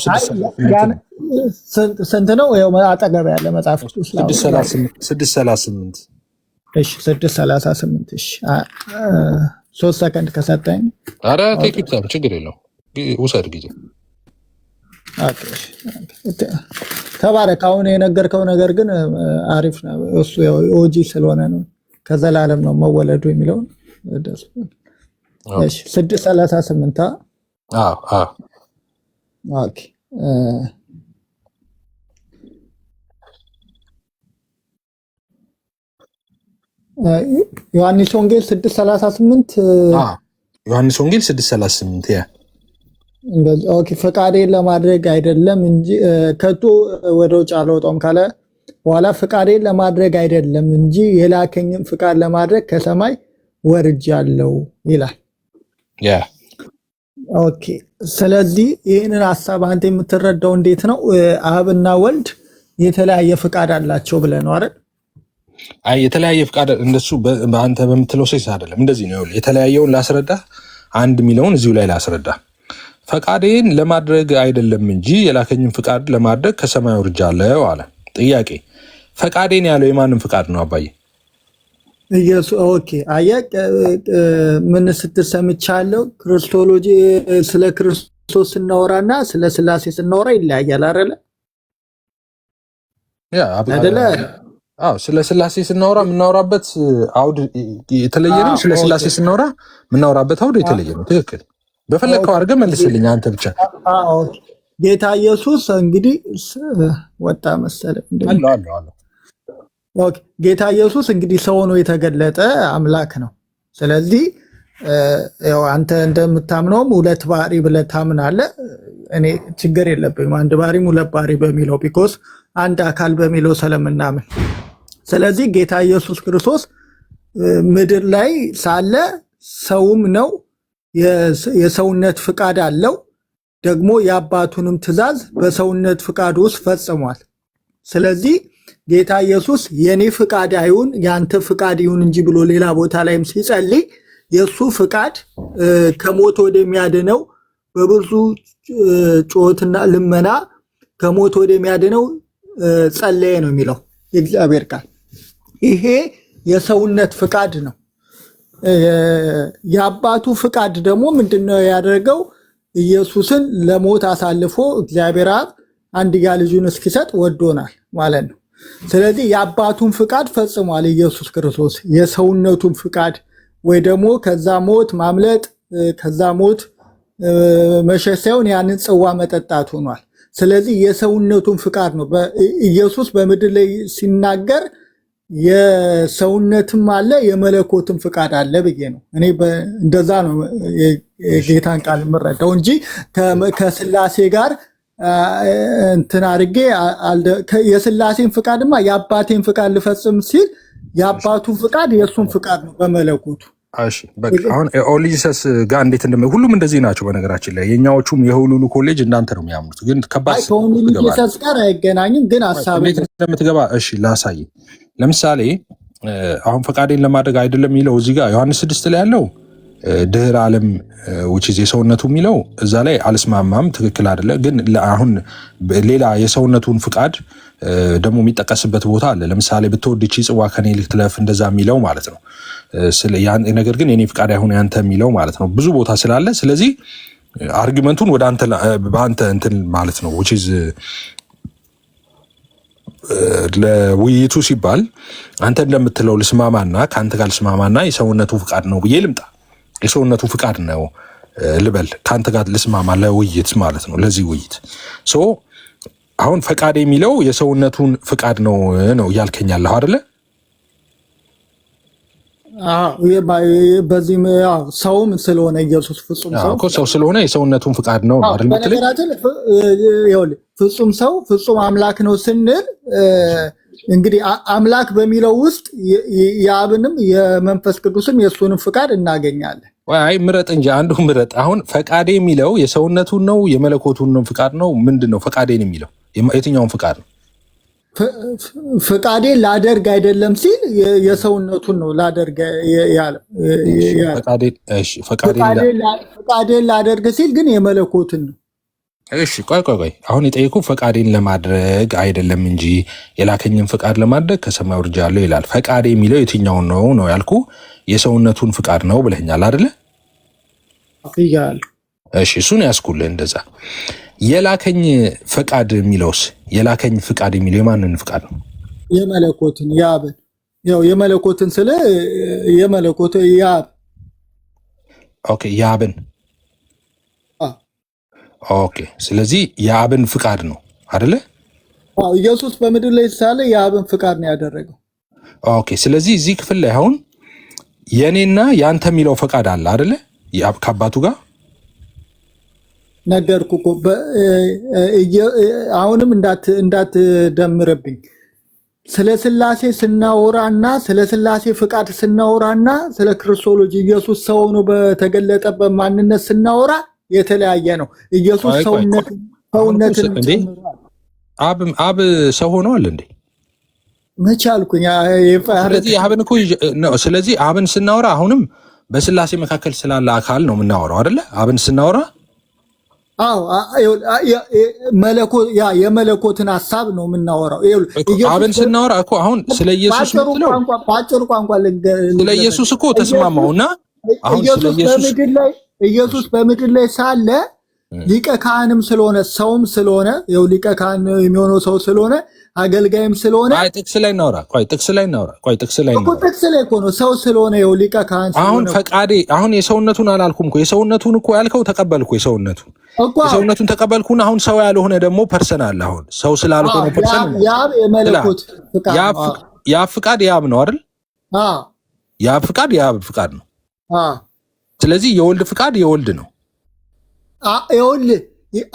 Speaker 4: ስንት ነው? ያው አጠገብ ያለ መጽሐፍ ቅዱስ
Speaker 2: 638
Speaker 4: እሺ፣ 638 እሺ። 3 ሰከንድ ከሰጠኝ
Speaker 2: ኧረ ቴክ ታይም ችግር የለውም ውሰድ ጊዜ።
Speaker 4: ተባረክ። አሁን የነገርከው ነገር ግን አሪፍ ነው። እሱ ያው ኦጂ ስለሆነ ነው ከዘላለም ነው መወለዱ የሚለውን ደስ እሺ 638 ኦኬ ዮሐንስ ወንጌል 638
Speaker 2: ዮሐንስ ወንጌል 638 ያ
Speaker 4: ኦኬ ፈቃዴን ለማድረግ አይደለም እንጂ ከቶ ወደ ውጭ አልወጣም ካለ በኋላ ፈቃዴን ለማድረግ አይደለም እንጂ የላከኝም ፈቃድ ለማድረግ ከሰማይ ወርጃለሁ ይላል።
Speaker 2: ያ
Speaker 4: ኦኬ። ስለዚህ ይህንን ሐሳብ አንተ የምትረዳው እንዴት ነው? አብና ወልድ የተለያየ ፈቃድ አላቸው ብለህ ነው አይደል?
Speaker 2: አይ የተለያየ ፈቃድ እንደሱ በአንተ በምትለው ሴስ አይደለም። እንደዚህ ነው የተለያየውን ላስረዳ። አንድ ሚለውን እዚሁ ላይ ላስረዳ። ፈቃዴን ለማድረግ አይደለም እንጂ የላከኝም ፈቃድ ለማድረግ ከሰማይ ወርጃለሁ አለ። ጥያቄ ፈቃዴን ያለው የማንም ፈቃድ ነው አባዬ?
Speaker 4: ኢየሱስ። ኦኬ አየህ ምን ስትል ሰምቻለሁ። ክርስቶሎጂ ስለ ክርስቶስ ስናወራና ስለ ስላሴ ስናወራ ይለያያል አይደለ?
Speaker 2: ያ አይደለ? አዎ ስለ ስላሴ ስናወራ የምናወራበት አውድ የተለየ ነው። ስለ ስላሴ ስናወራ የምናወራበት አውድ የተለየ ነው። ትክክል። በፈለከው አድርገህ መልስልኝ አንተ ብቻ።
Speaker 4: አዎ ጌታ ኢየሱስ እንግዲህ ወጣ መሰለኝ
Speaker 2: አለ።
Speaker 4: ኦኬ ጌታ ኢየሱስ እንግዲህ ሰው ሆኖ የተገለጠ አምላክ ነው። ስለዚህ ያው አንተ እንደምታምነውም ሁለት ባህሪ ብለህ ታምናለህ። እኔ ችግር የለብኝም አንድ ባህሪም ሁለት ባህሪ በሚለው ቢኮዝ አንድ አካል በሚለው ስለምናምን። ስለዚህ ጌታ ኢየሱስ ክርስቶስ ምድር ላይ ሳለ ሰውም ነው፣ የሰውነት ፍቃድ አለው። ደግሞ የአባቱንም ትእዛዝ በሰውነት ፍቃድ ውስጥ ፈጽሟል። ስለዚህ ጌታ ኢየሱስ የኔ ፍቃድ አይሁን ያንተ ፍቃድ ይሁን እንጂ ብሎ ሌላ ቦታ ላይም ሲጸልይ የሱ ፍቃድ ከሞት ወደሚያድነው በብዙ ጩኸትና ልመና ከሞት ወደሚያድነው ጸለየ ነው የሚለው የእግዚአብሔር ቃል። ይሄ የሰውነት ፍቃድ ነው። የአባቱ ፍቃድ ደግሞ ምንድነው ያደረገው? ኢየሱስን ለሞት አሳልፎ እግዚአብሔር አብ አንድያ ልጁን እስኪሰጥ ወዶናል ማለት ነው። ስለዚህ የአባቱን ፍቃድ ፈጽሟል ኢየሱስ ክርስቶስ። የሰውነቱን ፍቃድ ወይ ደግሞ ከዛ ሞት ማምለጥ ከዛ ሞት መሸሽ ሳይሆን ያንን ጽዋ መጠጣት ሆኗል። ስለዚህ የሰውነቱን ፍቃድ ነው ኢየሱስ በምድር ላይ ሲናገር የሰውነትም አለ የመለኮትም ፍቃድ አለ ብዬ ነው እኔ እንደዛ ነው የጌታን ቃል የምረዳው እንጂ ከስላሴ ጋር እንትን አድርጌ የስላሴን ፍቃድማ የአባቴን ፍቃድ ልፈጽም ሲል የአባቱ ፍቃድ የእሱን ፍቃድ ነው በመለኮቱ።
Speaker 2: እሺ በቃ አሁን ኦሊጂሰስ ጋር እንዴት ሁሉም እንደዚህ ናቸው። በነገራችን ላይ የኛዎቹም የሁሉሉ ኮሌጅ እንዳንተ ነው የሚያምኑት፣ ግን ከባድ
Speaker 4: ከኦሊጂሰስ ጋር አይገናኝም። ግን ሐሳብ
Speaker 2: እንደምትገባ እሺ ላሳይ። ለምሳሌ አሁን ፈቃዴን ለማድረግ አይደለም የሚለው እዚህ ጋር ዮሐንስ 6 ላይ ያለው ድህረ ዓለም which is የሰውነቱ የሚለው እዛ ላይ አልስማማም፣ ትክክል አይደለ። ግን አሁን ሌላ የሰውነቱን ፍቃድ ደግሞ የሚጠቀስበት ቦታ አለ። ለምሳሌ ብትወድ ይህች ጽዋ ከኔ ልትለፍ እንደዛ የሚለው ማለት ነው። ነገር ግን የኔ ፍቃድ አይሁን ያንተ የሚለው ማለት ነው ብዙ ቦታ ስላለ፣ ስለዚህ አርጊመንቱን ወደ አንተ በአንተ እንትን ማለት ነው which is ለውይይቱ ሲባል አንተ እንደምትለው ልስማማና ከአንተ ጋር ልስማማና የሰውነቱ ፍቃድ ነው ብዬ ልምጣ። የሰውነቱ ፍቃድ ነው ልበል ከአንተ ጋር ልስማማ ለውይይት ማለት ነው። ለዚህ ውይይት አሁን ፈቃድ የሚለው የሰውነቱን ፍቃድ ነው እያልከኛለሁ አይደለ?
Speaker 4: በዚህ ሰውም ስለሆነ ኢየሱስ ፍጹም
Speaker 2: ሰው ስለሆነ የሰውነቱን ፍቃድ ነው አይደል?
Speaker 4: በነገራችን ፍጹም ሰው ፍጹም አምላክ ነው ስንል እንግዲህ አምላክ በሚለው ውስጥ የአብንም የመንፈስ ቅዱስም የእሱንም ፍቃድ እናገኛለን።
Speaker 2: አይ ምረጥ እንጂ አንዱ ምረጥ። አሁን ፈቃዴ የሚለው የሰውነቱን ነው የመለኮቱን ፍቃድ ነው? ምንድን ነው ፈቃዴን የሚለው የትኛውን ፍቃድ ነው?
Speaker 4: ፈቃዴን ላደርግ አይደለም ሲል የሰውነቱን ነው ላደርግ ያለው። ፈቃዴን ላደርግ ሲል ግን የመለኮትን ነው።
Speaker 2: እሺ ቆይ አሁን የጠየቁ ፈቃዴን ለማድረግ አይደለም እንጂ የላከኝን ፍቃድ ለማድረግ ከሰማይ ወርጃለሁ ይላል። ፈቃዴ የሚለው የትኛውን ነው ያልኩ? የሰውነቱን ፍቃድ ነው ብለኛል አይደለ? እሺ እሱን ያስኩልህ እንደዛ። የላከኝ ፈቃድ የሚለውስ የላከኝ ፍቃድ የሚለው የማንን ፍቃድ ነው?
Speaker 4: የመለኮትን ያብን። ያው የመለኮትን ስለ የመለኮት ያብ
Speaker 2: ኦኬ ያብን ኦኬ። ስለዚህ የአብን ፍቃድ ነው አይደለ?
Speaker 4: ኢየሱስ በምድር ላይ ሳለ የአብን ፍቃድ ነው ያደረገው።
Speaker 2: ኦኬ። ስለዚህ እዚህ ክፍል ላይ አሁን የኔና ያንተ የሚለው ፈቃድ አለ አይደለ? ከአባቱ ጋር
Speaker 4: ነገርኩ እኮ አሁንም እንዳትደምርብኝ። ስለ ስላሴ ስናወራና ስለ ስላሴ ፍቃድ ስናወራና ስለ ክርስቶሎጂ ኢየሱስ ሰው ሆኖ በተገለጠበት ማንነት ስናወራ የተለያየ ነው። ኢየሱስ ሰውነትን
Speaker 2: አብ ሰው ሆኗል እንዴ?
Speaker 4: መቼ አልኩኝ?
Speaker 2: ስለዚህ አብን ስናወራ አሁንም በስላሴ መካከል ስላለ አካል ነው የምናወራው አይደለ? አብን ስናወራ
Speaker 4: የመለኮትን ሀሳብ ነው የምናወራው።
Speaker 2: አብን ስናወራ እኮ አሁን ስለ ኢየሱስ ምትለው
Speaker 4: በአጭር ቋንቋ
Speaker 2: ስለ ኢየሱስ እኮ ተስማማውና አሁን ስለ
Speaker 4: ኢየሱስ በምድር ላይ ሳለ ሊቀ ካህንም ስለሆነ ሰውም ስለሆነ ሊቀ ካህን የሚሆነው ሰው ስለሆነ አገልጋይም ስለሆነ
Speaker 2: ጥቅስ ላይ እናውራ። ጥቅስ ላይ
Speaker 4: እኮ ነው ሰው ስለሆነ ሊቀ ካህን ስለሆነ
Speaker 2: አሁን ፈቃዴ አሁን የሰውነቱን አላልኩም እኮ የሰውነቱን እኮ ያልከው ተቀበልኩ። የሰውነቱን ተቀበልኩና አሁን ሰው ያልሆነ ደግሞ ፐርሰን አለ። አሁን ሰው ስላልሆነ ፐርሰን
Speaker 4: ያብ የመለኮት
Speaker 2: ያብ ፍቃድ ያብ ነው አይደል? ያብ ፍቃድ ያብ ፍቃድ ነው። ስለዚህ የወልድ ፍቃድ የወልድ ነው።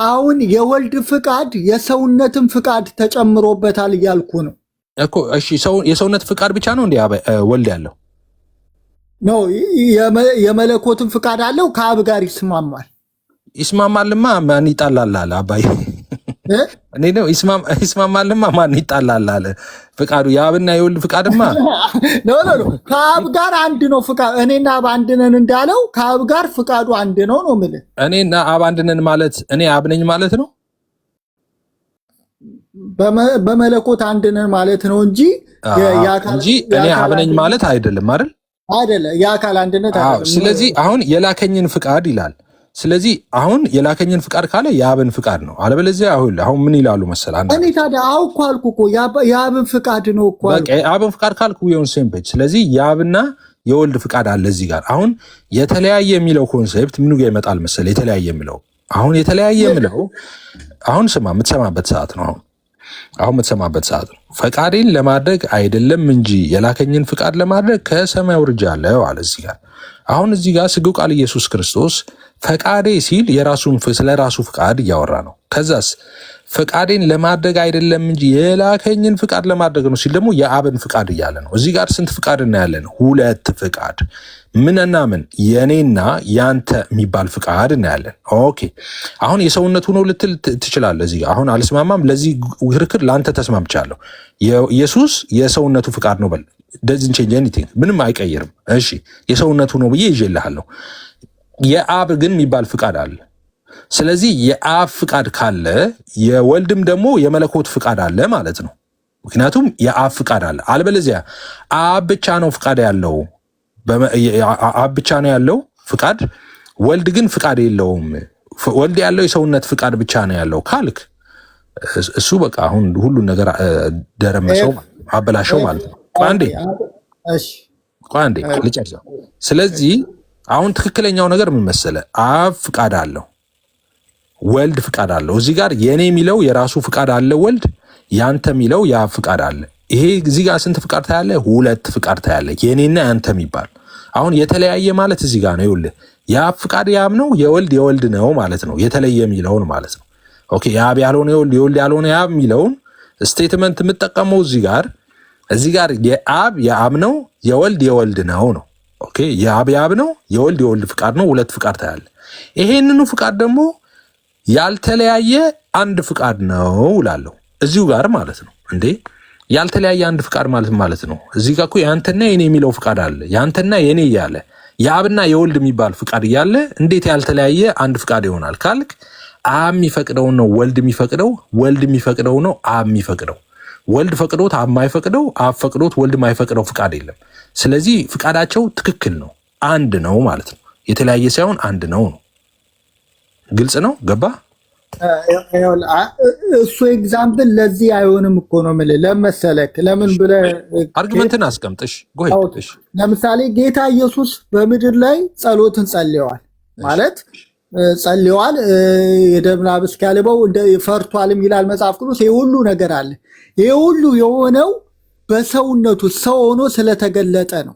Speaker 4: አሁን የወልድ ፍቃድ የሰውነትን ፍቃድ ተጨምሮበታል እያልኩ ነው
Speaker 2: እኮ። እሺ የሰውነት ፍቃድ ብቻ ነው እንዴ ወልድ ያለው?
Speaker 4: ኖ የመለኮትን ፍቃድ አለው። ከአብ ጋር ይስማማልማ።
Speaker 2: ማን ይጣላል አለ አባይ። እኔ ነው ይስማማልማ ማን ይጣላል አለ ፍቃዱ የአብና የወልድ ፍቃድማ
Speaker 4: ኖ ከአብ ጋር አንድ ነው ፍቃዱ። እኔና አብ አንድ ነን እንዳለው ከአብ ጋር ፍቃዱ አንድ ነው ነው የምልህ።
Speaker 2: እኔና አብ አንድ ነን ማለት እኔ አብ ነኝ ማለት ነው።
Speaker 4: በመለኮት አንድ ነን ማለት ነው እንጂ
Speaker 2: እኔ አብ ነኝ ማለት አይደለም አይደል?
Speaker 4: የአካል አንድነት አይደለም።
Speaker 2: ስለዚህ አሁን የላከኝን ፍቃድ ይላል። ስለዚህ አሁን የላከኝን ፍቃድ ካለ የአብን ፍቃድ ነው። አለበለዚያ አሁን ምን ይላሉ መሰለህ?
Speaker 4: እኔ ታዲያ አውኩ አልኩ እኮ የአብን ፍቃድ ነው እኮ
Speaker 2: በቃ የአብን ፍቃድ ካልኩ የሆን ሴምፔጅ። ስለዚህ የአብና የወልድ ፍቃድ አለ እዚህ ጋር። አሁን የተለያየ የሚለው ኮንሴፕት ምኑ ጋር ይመጣል መሰለህ? የተለያየ የሚለው አሁን የተለያየ የሚለው አሁን ስማ የምትሰማበት ሰዓት ነው። አሁን የምትሰማበት ሰዓት ነው። ፈቃዴን ለማድረግ አይደለም እንጂ የላከኝን ፍቃድ ለማድረግ ከሰማይ ወርጃለሁ አለ እዚህ ጋር። አሁን እዚህ ጋር ስግው ቃል ኢየሱስ ክርስቶስ ፈቃዴ ሲል ስለ ራሱ ፍቃድ እያወራ ነው። ከዛስ ፈቃዴን ለማድረግ አይደለም እንጂ የላከኝን ፍቃድ ለማድረግ ነው ሲል ደግሞ የአብን ፍቃድ እያለ ነው። እዚህ ጋር ስንት ፍቃድ እናያለን? 2 ፍቃድ። ምንና ምን? የኔና ያንተ የሚባል ፍቃድ እናያለን። ኦኬ አሁን የሰውነቱ ነው ልትል ትችላለህ። እዚህ አሁን አልስማማም። ለዚህ ክርክር ለአንተ ተስማምቻለሁ። ኢየሱስ የሰውነቱ ፍቃድ ነው በል። doesn't change anything፣ ምንም አይቀይርም። እሺ የሰውነቱ ነው ብዬ ይዤልሃለሁ። የአብ ግን የሚባል ፍቃድ አለ። ስለዚህ የአብ ፍቃድ ካለ የወልድም ደግሞ የመለኮት ፍቃድ አለ ማለት ነው። ምክንያቱም የአብ ፍቃድ አለ። አልበለዚያ አብ ብቻ ነው ፍቃድ ያለው፣ አብ ብቻ ነው ያለው ፍቃድ፣ ወልድ ግን ፍቃድ የለውም፣ ወልድ ያለው የሰውነት ፍቃድ ብቻ ነው ያለው ካልክ እሱ በቃ አሁን ሁሉን ነገር ደረመሰው አበላሸው ማለት ነው። ቆይ አንዴ ልጨርሰው። ስለዚህ አሁን ትክክለኛው ነገር ምን መሰለህ? አብ ፍቃድ አለው፣ ወልድ ፍቃድ አለው። እዚህ ጋር የኔ የሚለው የራሱ ፍቃድ አለ ወልድ፣ ያንተ የሚለው የአብ ፍቃድ አለ። ይሄ እዚህ ጋር ስንት ፍቃድ ታያለ? 2 ፍቃድ ታያለ፣ የኔና ያንተ የሚባል። አሁን የተለያየ ማለት እዚህ ጋር ነው። ይኸውልህ የአብ ፍቃድ የአብ ነው፣ የወልድ ነው ማለት ነው። የተለየ የሚለውን ማለት ነው። ኦኬ የአብ ያልሆነ የወልድ፣ የወልድ ያልሆነ የአብ የሚለውን ስቴትመንት የምጠቀመው እዚህ ጋር የአብ ነው፣ የወልድ ነው። ኦኬ የአብ ነው፣ የወልድ ፍቃድ ነው። 2 ፍቃድ ታያለ። ይሄንኑ ፍቃድ ደግሞ ያልተለያየ አንድ ፍቃድ ነው እላለሁ እዚሁ ጋር ማለት ነው። እንዴ ያልተለያየ አንድ ፍቃድ ማለት ነው። እዚህ ጋር እኮ ያንተና የኔ የሚለው ፍቃድ አለ። ያንተና የኔ እያለ የአብና የወልድ የሚባል ፍቃድ እያለ እንዴት ያልተለያየ አንድ ፍቃድ ይሆናል ካልክ፣ አብ የሚፈቅደው ነው ወልድ የሚፈቅደው፣ ወልድ የሚፈቅደው ነው አብ የሚፈቅደው። ወልድ ፈቅዶት አብ ማይፈቅደው፣ አብ ፈቅዶት ወልድ ማይፈቅደው ፍቃድ የለም። ስለዚህ ፍቃዳቸው ትክክል ነው፣ አንድ ነው ማለት ነው። የተለያየ ሳይሆን አንድ ነው። ግልጽ ነው? ገባ?
Speaker 4: እሱ ኤግዛምፕል ለዚህ አይሆንም እኮ ነው የምልህ። ለመሰለክ ለምን ብለህ
Speaker 2: አርጊመንትን አስቀምጥሽ።
Speaker 4: ለምሳሌ ጌታ ኢየሱስ በምድር ላይ ጸሎትን ጸልየዋል ማለት ጸልየዋል። የደም ላብ እስኪያልበው ፈርቷልም ይላል መጽሐፍ ቅዱስ። ይሄ ሁሉ ነገር አለ። ይሄ ሁሉ የሆነው በሰውነቱ ሰው ሆኖ ስለተገለጠ ነው፣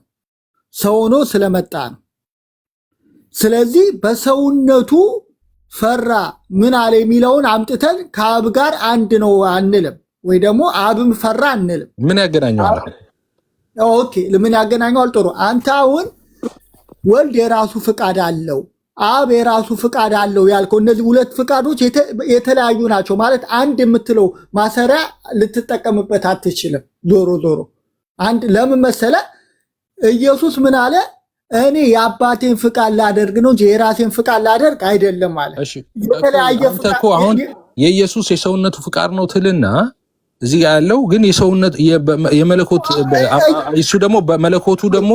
Speaker 4: ሰው ሆኖ ስለመጣ ነው። ስለዚህ በሰውነቱ ፈራ ምን አለ የሚለውን አምጥተን ከአብ ጋር አንድ ነው አንልም፣ ወይ ደግሞ አብም ፈራ አንልም።
Speaker 2: ምን ያገናኘዋል?
Speaker 4: ኦኬ ምን ያገናኘዋል? ጥሩ አንተ አሁን ወልድ የራሱ ፍቃድ አለው፣ አብ የራሱ ፍቃድ አለው ያልከው እነዚህ 2 ፍቃዶች የተለያዩ ናቸው ማለት አንድ የምትለው ማሰሪያ ልትጠቀምበት አትችልም። ዞሮ አንድ ለምን መሰለ? ኢየሱስ ምን አለ? እኔ የአባቴን ፍቃድ ላደርግ ነው እንጂ የራሴን ፍቃድ ላደርግ አይደለም ማለት። የተለያየ ፍቃድ እኮ
Speaker 2: አሁን የኢየሱስ የሰውነቱ ፍቃድ ነው ትልና እዚህ ጋር ያለው ግን የሰውነት የመለኮት እሱ ደግሞ በመለኮቱ ደግሞ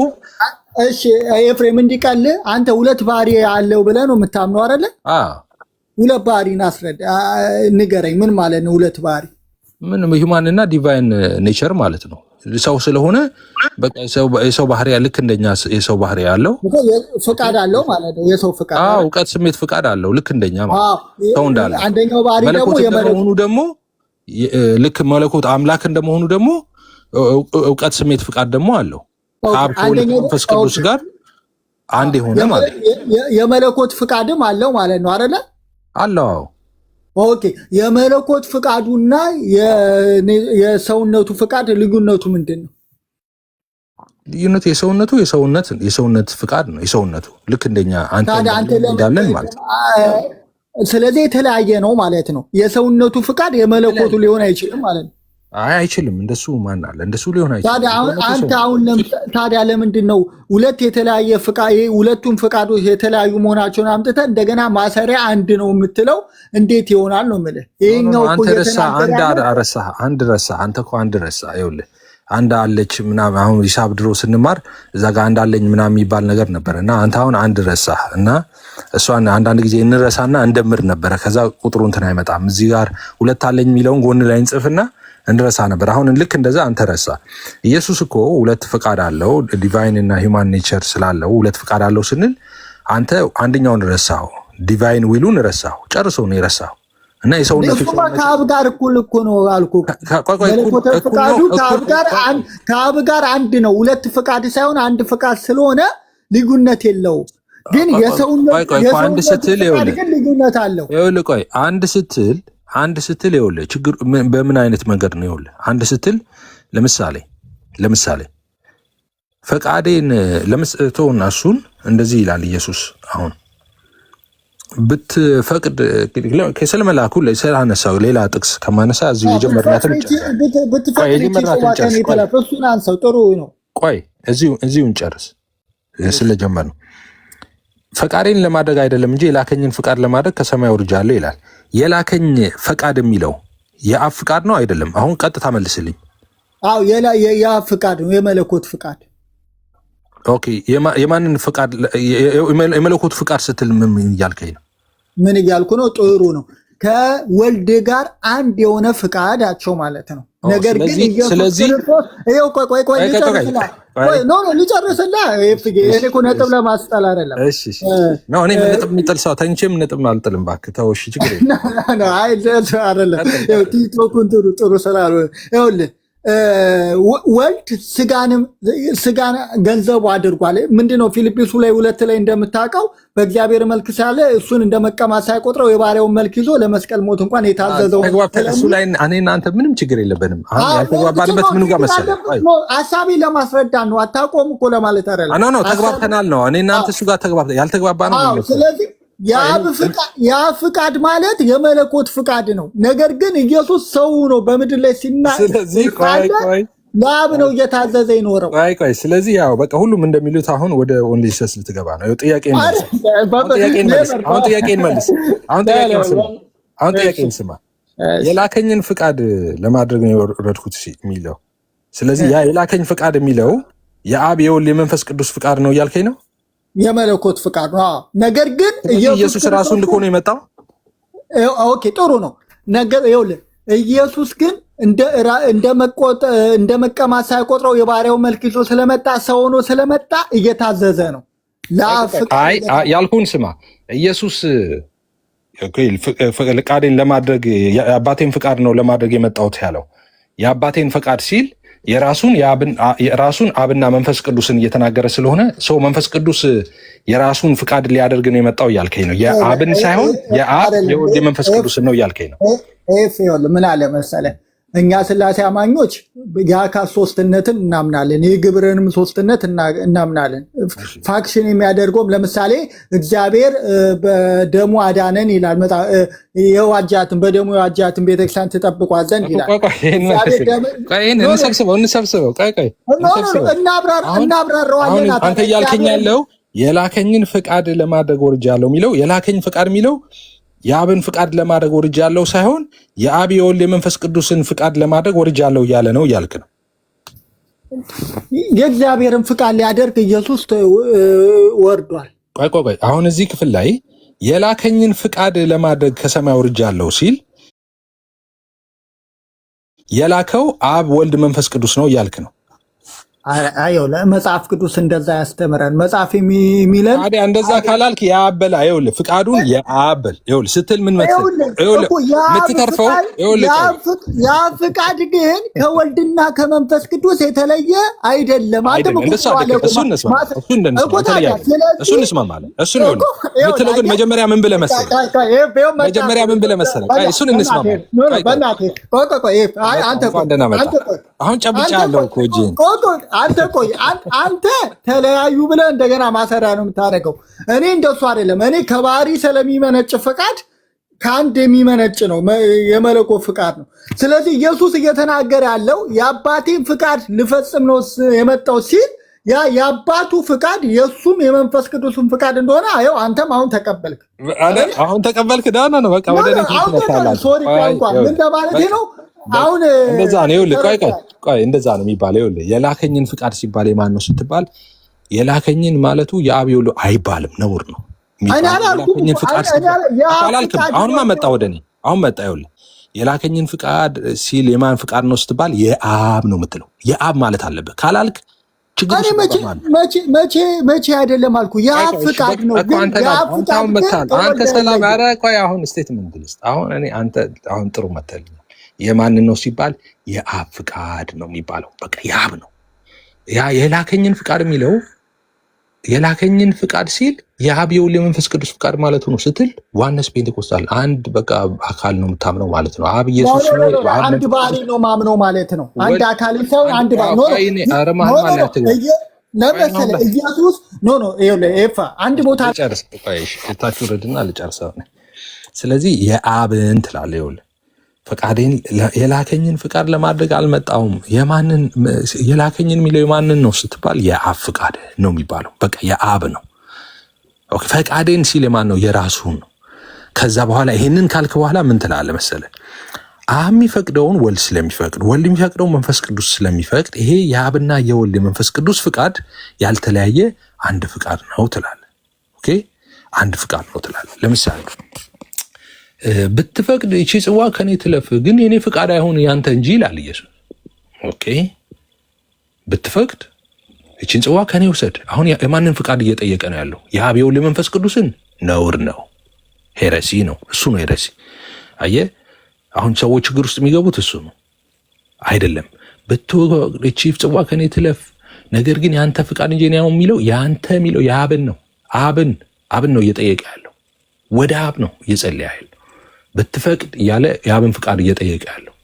Speaker 4: እሺ ኤፍሬም እንዲቀል አንተ 2 ባህሪ አለው ብለህ ነው የምታምነው አይደለ? 2 ባህሪ አስረዳ ንገረኝ። ምን ማለት ነው 2 ባህሪ?
Speaker 2: ምን ሂውማን እና ዲቫይን ኔቸር ማለት ነው። ሰው ስለሆነ በቃ የሰው ባህሪ ልክ እንደኛ የሰው ባህሪ ያለው
Speaker 4: ፍቃድ አለው ማለት ነው። የሰው ፍቃድ
Speaker 2: እውቀት፣ ስሜት፣ ፍቃድ አለው ልክ እንደኛ ማለት ሰው እንዳለ።
Speaker 4: አንደኛው ባህሪ
Speaker 2: ደግሞ ልክ መለኮት አምላክ እንደመሆኑ ደግሞ እውቀት፣ ስሜት፣ ፍቃድ ደግሞ አለው። አብ ከወልድ መንፈስ ቅዱስ ጋር አንድ የሆነ ማለት
Speaker 4: የመለኮት ፍቃድም አለው ማለት ነው አይደለ?
Speaker 2: አለው።
Speaker 4: ኦኬ የመለኮት ፍቃዱና የሰውነቱ ፍቃድ ልዩነቱ ምንድን ነው?
Speaker 2: ልዩነቱ የሰውነት ፍቃድ ነው። የሰውነቱ ልክ እንደኛ አንተ እንዳለን ማለት ነው።
Speaker 4: ስለዚህ የተለያየ ነው ማለት ነው። የሰውነቱ ፍቃድ የመለኮቱ ሊሆን አይችልም ማለት ነው።
Speaker 2: አይ አይችልም። እንደሱ ማን አለ? እንደሱ ሊሆን አይችልም።
Speaker 4: ታዲያ ለምንድን ነው ሁለት የተለያየ ፍቃድ ሁለቱም ፍቃዶች የተለያዩ መሆናቸውን አምጥተህ እንደገና ማሰሪያ አንድ ነው የምትለው እንዴት ይሆናል ነው የምልህ። ይሄኛው እኮ
Speaker 2: አንድ ረሳህ። አንተ እኮ አንድ ረሳህ። ይኸውልህ አንድ አለች ምናምን አሁን ሂሳብ ድሮ ስንማር እዛ ጋር አንድ አለኝ ምናምን የሚባል ነገር ነበር እና አንተ አሁን አንድ ረሳህ እና እሷን አንዳንድ ጊዜ እንረሳና እንደምር ነበረ። ከዛ ቁጥሩ እንትን አይመጣም። እዚህ ጋር ሁለት አለኝ የሚለውን ጎን ላይ እንጽፍና እንረሳ ነበር። አሁን ልክ እንደዛ አንተ ረሳ። ኢየሱስ እኮ ሁለት ፍቃድ አለው፣ ዲቫይን እና ሂውማን ኔቸር ስላለው ሁለት ፍቃድ አለው ስንል አንተ አንደኛውን ረሳው፣ ዲቫይን ዊሉን ረሳው፣ ጨርሶ ነው የረሳው። እና የሰውነቱ
Speaker 4: ከአብ ጋር እኩል እኮ ነው አልኩህ። ፍቃዱ ከአብ ጋር አንድ ነው። ሁለት ፍቃድ ሳይሆን አንድ ፍቃድ ስለሆነ ልዩነት የለውም። ግን የሰውነቱ ግን ልዩነት አለው።
Speaker 2: ይኸውልህ ቆይ አንድ ስትል ይኸውልህ ችግር በምን አይነት መንገድ ነው? ይኸውልህ አንድ ስትል ለምሳሌ ፈቃዴን ለምስቶና እሱን እንደዚህ ይላል ኢየሱስ። አሁን ብትፈቅድ ከሰለመላኩ ለሰላነሳው ሌላ ጥቅስ ከማነሳ እዚሁ የጀመርናትን ቆይ እዚሁን ጨርስ ስለጀመር ነው። ፈቃዴን ለማድረግ አይደለም እንጂ የላከኝን ፍቃድ ለማድረግ ከሰማይ ወርጃለሁ ይላል። የላከኝ ፈቃድ የሚለው የአብ ፍቃድ ነው አይደለም? አሁን ቀጥታ መልስልኝ።
Speaker 4: አዎ የአብ ፍቃድ ነው፣ የመለኮት ፍቃድ።
Speaker 2: ኦኬ የማንን ፍቃድ? የመለኮት ፍቃድ ስትል ምን እያልከኝ ነው?
Speaker 4: ምን እያልኩ ነው? ጥሩ ነው። ከወልድ ጋር አንድ የሆነ ፍቃዳቸው ማለት ነው። ነገር ግን
Speaker 2: ስለዚህ
Speaker 4: ሊጨርስላ እኮ ነጥብ ለማስጠል አይደለም።
Speaker 2: እኔ ነጥብ የሚጥል ሰው ተኝቼም ነጥብ አልጥልም። እባክህ ተው እሺ፣ ችግር
Speaker 4: አይደለም። ቲክቶኩን ጥሩ ስላልሆነ ይኸውልህ ወልድ ስጋን ገንዘቡ አድርጓል። ምንድነው ፊልጵስዩስ ላይ 2 ላይ እንደምታውቀው በእግዚአብሔር መልክ ሳለ እሱን እንደመቀማት ሳይቆጥረው የባሪያውን መልክ ይዞ ለመስቀል ሞት እንኳን የታዘዘው
Speaker 2: እሱ ላይ እኔ እናንተ ምንም ችግር የለብንም። አሁን ያልተግባባንበት ምኑ ጋር መሰለህ?
Speaker 4: ሀሳቤ ለማስረዳት ነው። አታቆም እኮ ለማለት አይደለም።
Speaker 2: ኖ ተግባብተናል ነው። እኔ እናንተ እሱ ጋር ተግባብተናል። ያልተግባባነው
Speaker 4: ስለዚህ የአብ ፍቃድ ማለት የመለኮት ፍቃድ ነው። ነገር ግን ኢየሱስ ሰው ነው በምድር ላይ ለአብ ነው እየታዘዘ ይኖረው።
Speaker 2: ስለዚህ ያው በቃ ሁሉም እንደሚሉት አሁን ወደ ኦንሊ ጂሰስ ልትገባ ነው። ጥያቄን ስማ። የላከኝን ፍቃድ ለማድረግ ነው የወረድኩት የሚለው። ስለዚህ ያ የላከኝ ፍቃድ የሚለው የአብ የወልድ የመንፈስ ቅዱስ ፍቃድ ነው እያልከኝ ነው?
Speaker 4: የመለኮት ፍቃድ ነው። ነገር ግን
Speaker 2: ኢየሱስ ራሱ ልኮ ነው የመጣው።
Speaker 4: ኦኬ ጥሩ ነው። ነገር ይኸውልህ ኢየሱስ ግን እንደ መቀማት ሳይቆጥረው የባሪያው መልክ ይዞ ስለመጣ ሰው ሆኖ ስለመጣ እየታዘዘ ነው።
Speaker 2: ያልኩህን ስማ። ኢየሱስ ፍቃዴን ለማድረግ የአባቴን ፍቃድ ነው ለማድረግ የመጣሁት ያለው የአባቴን ፍቃድ ሲል የራሱን አብና መንፈስ ቅዱስን እየተናገረ ስለሆነ ሰው መንፈስ ቅዱስ የራሱን ፍቃድ ሊያደርግ ነው የመጣው እያልከኝ ነው። የአብን ሳይሆን የአብ የወልድ የመንፈስ ቅዱስን ነው እያልከኝ ነው።
Speaker 4: ምን አለ መሰለህ፣ እኛ ስላሴ አማኞች የአካል ሶስትነትን እናምናለን፣ የግብርንም ሶስትነት እናምናለን። ፋክሽን የሚያደርገውም ለምሳሌ እግዚአብሔር በደሙ አዳነን ይላል። የዋጃትን በደሙ የዋጃትን ቤተክርስቲያን ትጠብቋት ዘንድ ይላል። እናብራራዋለን።
Speaker 2: አንተ እያልከኝ ያለው የላከኝን ፍቃድ ለማድረግ ወርጃለሁ የሚለው የላከኝ ፍቃድ የሚለው የአብን ፍቃድ ለማድረግ ወርጃለሁ ሳይሆን የአብ የወልድ የመንፈስ ቅዱስን ፍቃድ ለማድረግ ወርጃለሁ እያለ ነው እያልክ ነው።
Speaker 4: የእግዚአብሔርን ፍቃድ ሊያደርግ ኢየሱስ ወርዷል።
Speaker 2: ቆይ አሁን እዚህ ክፍል ላይ የላከኝን ፍቃድ ለማድረግ ከሰማይ ወርጃለሁ ሲል የላከው አብ ወልድ መንፈስ ቅዱስ ነው እያልክ ነው።
Speaker 4: አየው መጽሐፍ ቅዱስ እንደዛ ያስተምረን። መጽሐፍ የሚለን
Speaker 2: ታዲያ እንደዛ ካላልክ ያበላ ይኸውልህ ፍቃዱን ያበል ይኸውልህ ስትል ምን መሰለህ ይኸውልህ የምትተርፈው ይኸውልህ
Speaker 4: ያ ፍቃድ ግን ከወልድና ከመንፈስ ቅዱስ የተለየ አይደለም።
Speaker 2: እሱን እንስማማለን። እሱን የምትለው ግን መጀመሪያ ምን ብለህ መሰለህ እሱን እንስማማለን። አሁን ጨብጫለሁ እኮ እጄን
Speaker 4: አንተ ተለያዩ ብለህ እንደገና ማሰሪያ ነው የምታደርገው። እኔ እንደሱ አይደለም። እኔ ከባህሪ ስለሚመነጭ ፈቃድ ከአንድ የሚመነጭ ነው፣ የመለኮት ፍቃድ ነው። ስለዚህ ኢየሱስ እየተናገረ ያለው የአባቴን ፍቃድ ልፈጽም ነው የመጣው ሲል ያ የአባቱ ፍቃድ የእሱም የመንፈስ ቅዱስን ፍቃድ እንደሆነ አየው። አንተም አሁን ተቀበልክ።
Speaker 2: አሁን ተቀበልክ። ዳና ነው በቃ ወደ
Speaker 4: ሶሪ ቋንቋ ምን ለማለት ነው? አሁን
Speaker 2: እንደዛ ነው። ይኸውልህ ቆይ እንደዛ ነው የሚባለው። ይኸውልህ የላከኝን ፍቃድ ሲባል የማን ነው ስትባል የላከኝን ማለቱ የአብ ይኸውልህ አይባልም፣ ነውር ነው። የላከኝን ፍቃድ አሁንማ መጣ ወደ እኔ አሁን መጣ። ይኸውልህ የላከኝን ፍቃድ ሲል የማን ፍቃድ ነው ስትባል የአብ ነው የምትለው። የአብ ማለት አለብህ ካላልክ
Speaker 4: መቼ አይደለም አልኩ። የአብ ፍቃድ ነው።
Speaker 2: አንተ ሰላም ኧረ ቆይ አሁን ስቴትመንት ልስጥ። አሁን እኔ አንተ አሁን ጥሩ መተልኝ የማንን ነው ሲባል የአብ ፍቃድ ነው የሚባለው። በቃ የአብ ነው። ያ የላከኝን ፍቃድ የሚለው የላከኝን ፍቃድ ሲል የአብ የወልድ የመንፈስ ቅዱስ ፍቃድ ማለት ነው ስትል ዋነስ ፔንቴኮስታል አንድ በቃ አካል ነው የምታምነው ማለት ነው። አብ ኢየሱስ ነው።
Speaker 4: አንድ ባህሪ ነው ማምነው ማለት ነው። አንድ አካል ሳይሆን አንድ ባህሪ ነው። ለምሳሌ ኢየሱስ ኤፋ አንድ ቦታ
Speaker 2: ጨርስ ታችሁ ረድና ልጨርሰው። ስለዚህ የአብን ትላለህ። ይኸውልህ ፈቃዴን የላከኝን ፍቃድ ለማድረግ አልመጣሁም። የማንን የላከኝን የሚለው የማንን ነው ስትባል የአብ ፍቃድ ነው የሚባለው። በቃ የአብ ነው። ኦኬ ፈቃዴን ሲል የማን ነው? የራሱን ነው። ከዛ በኋላ ይሄንን ካልክ በኋላ ምን ትላለህ መሰለህ? አብ የሚፈቅደውን ወልድ ስለሚፈቅድ፣ ወልድ የሚፈቅደው መንፈስ ቅዱስ ስለሚፈቅድ፣ ይሄ የአብና የወልድ የመንፈስ ቅዱስ ፍቃድ ያልተለያየ አንድ ፍቃድ ነው ትላለህ። ኦኬ አንድ ፍቃድ ነው ትላለህ። ለምሳሌ ብትፈቅድ ይቺ ጽዋ ከኔ ትለፍ፣ ግን የኔ ፍቃድ አይሆን ያንተ እንጂ ይላል ኢየሱስ። ኦኬ ብትፈቅድ ይቺን ጽዋ ከኔ ውሰድ። አሁን የማንን ፍቃድ እየጠየቀ ነው ያለው? የአብ የወልድ የመንፈስ ቅዱስን። ነውር ነው፣ ሄረሲ ነው። እሱ ነው ሄረሲ። አየህ አሁን ሰዎች ችግር ውስጥ የሚገቡት እሱ ነው። አይደለም ብትፈቅድ ይቺ ጽዋ ከኔ ትለፍ፣ ነገር ግን የአንተ ፍቃድ እንጂ ነው የሚለው የአንተ የሚለው የአብን ነው። አብን ነው እየጠየቀ ያለው። ወደ አብ ነው እየጸለየ ያለው። ብትፈቅድ እያለ የአብን ፍቃድ እየጠየቀ ያለው።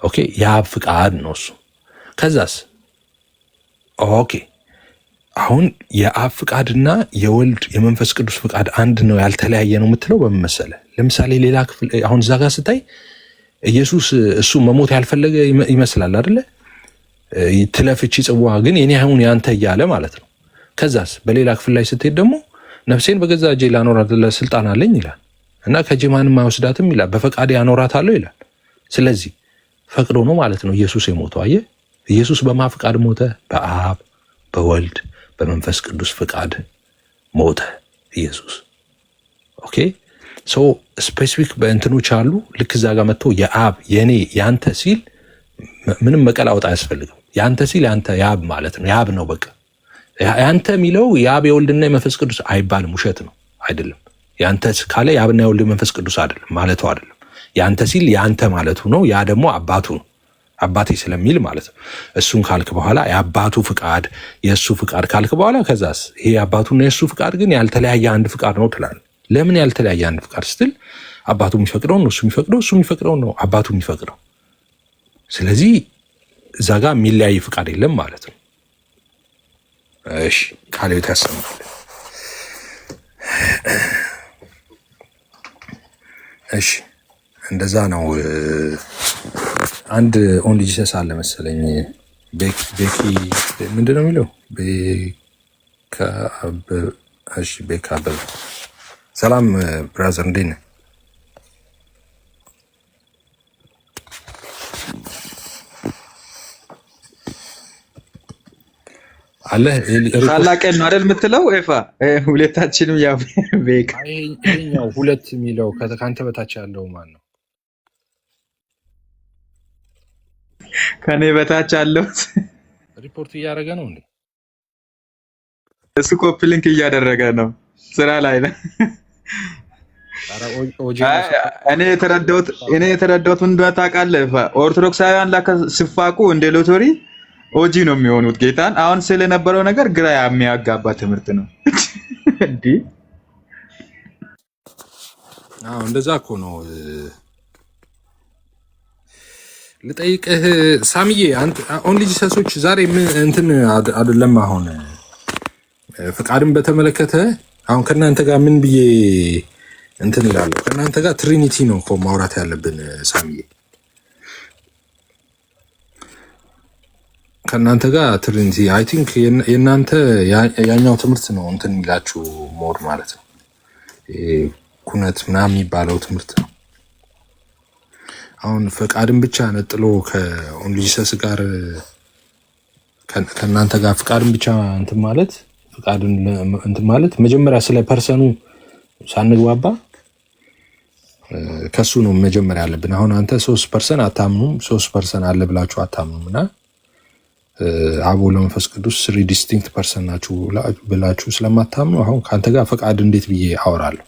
Speaker 2: ኦኬ የአብ ፍቃድ ነው እሱ። ከዛስ ኦኬ አሁን የአብ ፍቃድና የወልድ የመንፈስ ቅዱስ ፍቃድ አንድ ነው ያልተለያየ ነው የምትለው በምን መሰለህ? ለምሳሌ ሌላ ክፍል አሁን እዛ ጋር ስታይ ኢየሱስ እሱ መሞት ያልፈለገ ይመስላል አይደለ? ትለፍቺ ጽዋ ግን የኔ አሁን ያንተ እያለ ማለት ነው። ከዛስ በሌላ ክፍል ላይ ስትሄድ ደግሞ ነፍሴን በገዛ እጄ ላኖራት ስልጣን አለኝ ይላል እና ከእጄ ማንም አይወስዳትም ይላል። በፈቃዴ አኖራታለሁ ይላል። ስለዚህ ፈቅዶ ነው ማለት ነው ኢየሱስ የሞተው። አየህ ኢየሱስ በማ ፍቃድ ሞተ? በአብ በወልድ በመንፈስ ቅዱስ ፍቃድ ሞተ ኢየሱስ። ኦኬ ሶ ስፔሲፊክ በእንትኖች አሉ። ልክ እዛ ጋር መጥቶ የአብ የኔ ያንተ ሲል ምንም መቀላወጥ አያስፈልግም። ያንተ ሲል ያንተ የአብ ማለት ነው። የአብ ነው በቃ። ያንተ የሚለው የአብ የወልድና የመንፈስ ቅዱስ አይባልም። ውሸት ነው። አይደለም ያንተ ካለ የአብና የወልድ መንፈስ ቅዱስ አይደለም ማለቱ አይደለም። ያንተ ሲል ያንተ ማለቱ ነው። ያ ደግሞ አባቱ ነው። አባቴ ስለሚል ማለት ነው። እሱን ካልክ በኋላ የአባቱ ፍቃድ የእሱ ፍቃድ ካልክ በኋላ ከዛስ ይሄ የአባቱና የእሱ ፍቃድ ግን ያልተለያየ አንድ ፍቃድ ነው ትላለህ። ለምን ያልተለያየ አንድ ፍቃድ ስትል አባቱ የሚፈቅደው ነው እሱ የሚፈቅደው፣ እሱ የሚፈቅደው ነው አባቱ የሚፈቅደው። ስለዚህ እዛ ጋር የሚለያይ ፍቃድ የለም ማለት ነው። እሺ ቃሌው ታሰማል። እሺ እንደዛ ነው። አንድ ኦንሊ ጂሰስ አለ መሰለኝ ቤኪ ምንድን ነው የሚለው? ቤካ አበበ። ሰላም ብራዘር እንዴት ነህ? አለ
Speaker 1: ታላቀን ነው አይደል የምትለው? ኤፋ ሁለታችንም ያው ቤካ
Speaker 2: ይሄኛው ሁለት የሚለው ከአንተ በታች ያለው ማን ነው?
Speaker 1: ከኔ በታች ያለው
Speaker 2: ሪፖርት እያደረገ ነው እንዴ?
Speaker 1: እሱ ኮፒ ሊንክ እያደረገ ነው፣ ስራ ላይ ነው። እኔ የተረዳሁት ምን እንደሆነ ታውቃለህ? ኦርቶዶክሳውያን ሲፋቁ እንደ ሎተሪ ኦጂ ነው የሚሆኑት። ጌታን አሁን ስለነበረው ነገር ግራ የሚያጋባ ትምህርት ነው እንዴ?
Speaker 2: አዎ እንደዛ እኮ ነው። ልጠይቅህ ሳሚዬ፣ አንተ ኦንሊ ጂሰሶች ዛሬ ምን እንትን አይደለም። አሁን ፍቃድን በተመለከተ አሁን ከእናንተ ጋር ምን ብዬ እንትን እላለሁ። ከእናንተ ጋር ትሪኒቲ ነው እኮ ማውራት ያለብን ሳሚዬ። ከእናንተ ጋር ትሪኒቲ አይ ቲንክ የእናንተ ያኛው ትምህርት ነው እንትን የሚላችሁ ሞር ማለት ነው። ኩነት ምናምን የሚባለው ትምህርት ነው። አሁን ፈቃድን ብቻ ነጥሎ ከኦንሊ ጂሰስ ጋር ከእናንተ ጋር ፈቃድን ብቻ እንትን ማለት መጀመሪያ ስለ ፐርሰኑ ሳንግባባ ከሱ ነው መጀመሪያ ያለብን። አሁን አንተ 3% አታምኑም፣ 3% አለ ብላችሁ አታምኑም እና አብ ወልድ መንፈስ ቅዱስ 3 ዲስቲንክት ፐርሰን ናችሁ ብላችሁ ስለማታምኑ አሁን ከአንተ ጋር ፈቃድ እንዴት ብዬ አወራለሁ?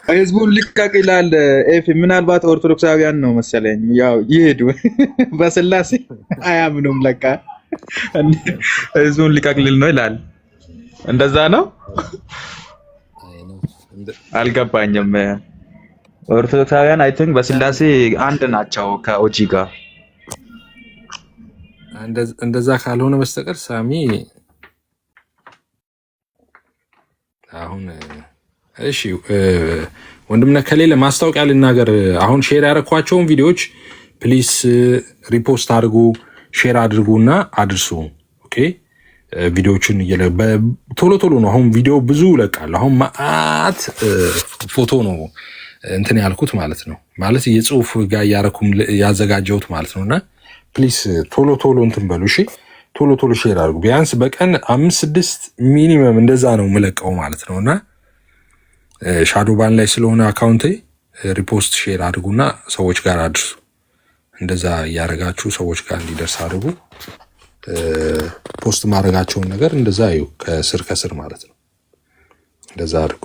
Speaker 1: ህዝቡን ልቀቅ ይላል ኤፊ። ምናልባት ኦርቶዶክሳውያን ነው መሰለኝ ያው ይሄዱ በስላሴ አያምኑም ለካ ህዝቡን ልቀቅ ሊል ነው ይላል። እንደዛ ነው አልገባኝም። ኦርቶዶክሳውያን አይ ቲንክ በስላሴ አንድ ናቸው ከኦጂ ጋር።
Speaker 2: እንደዛ ካልሆነ በስተቀር ሳሚ አሁን እሺ ወንድምነት ከሌለ ማስታወቂያ ልናገር። አሁን ሼር ያረኳቸውን ቪዲዮዎች ፕሊስ ሪፖስት አድርጉ፣ ሼር አድርጉና አድርሱ። ኦኬ ቪዲዮዎችን ቶሎ ቶሎ ነው። አሁን ቪዲዮ ብዙ እለቃለሁ። አሁን ማአት ፎቶ ነው እንትን ያልኩት ማለት ነው። ማለት የጽሁፍ ጋር ያረኩም ያዘጋጀሁት ማለት ነውና ፕሊስ ቶሎ ቶሎ እንትን በሉ እሺ። ቶሎ ቶሎ ሼር አድርጉ። ቢያንስ በቀን 5-6 ሚኒመም እንደዛ ነው የምለቀው ማለት ነውና ሻዶ ባን ላይ ስለሆነ አካውንቴ ሪፖስት ሼር አድርጉና ሰዎች ጋር አድርሱ። እንደዛ እያደረጋችሁ ሰዎች ጋር እንዲደርስ አድርጉ። ፖስት ማድረጋቸውን ነገር እንደዛ እዩ ከስር ማለት ነው። እንደዛ አድርጉ።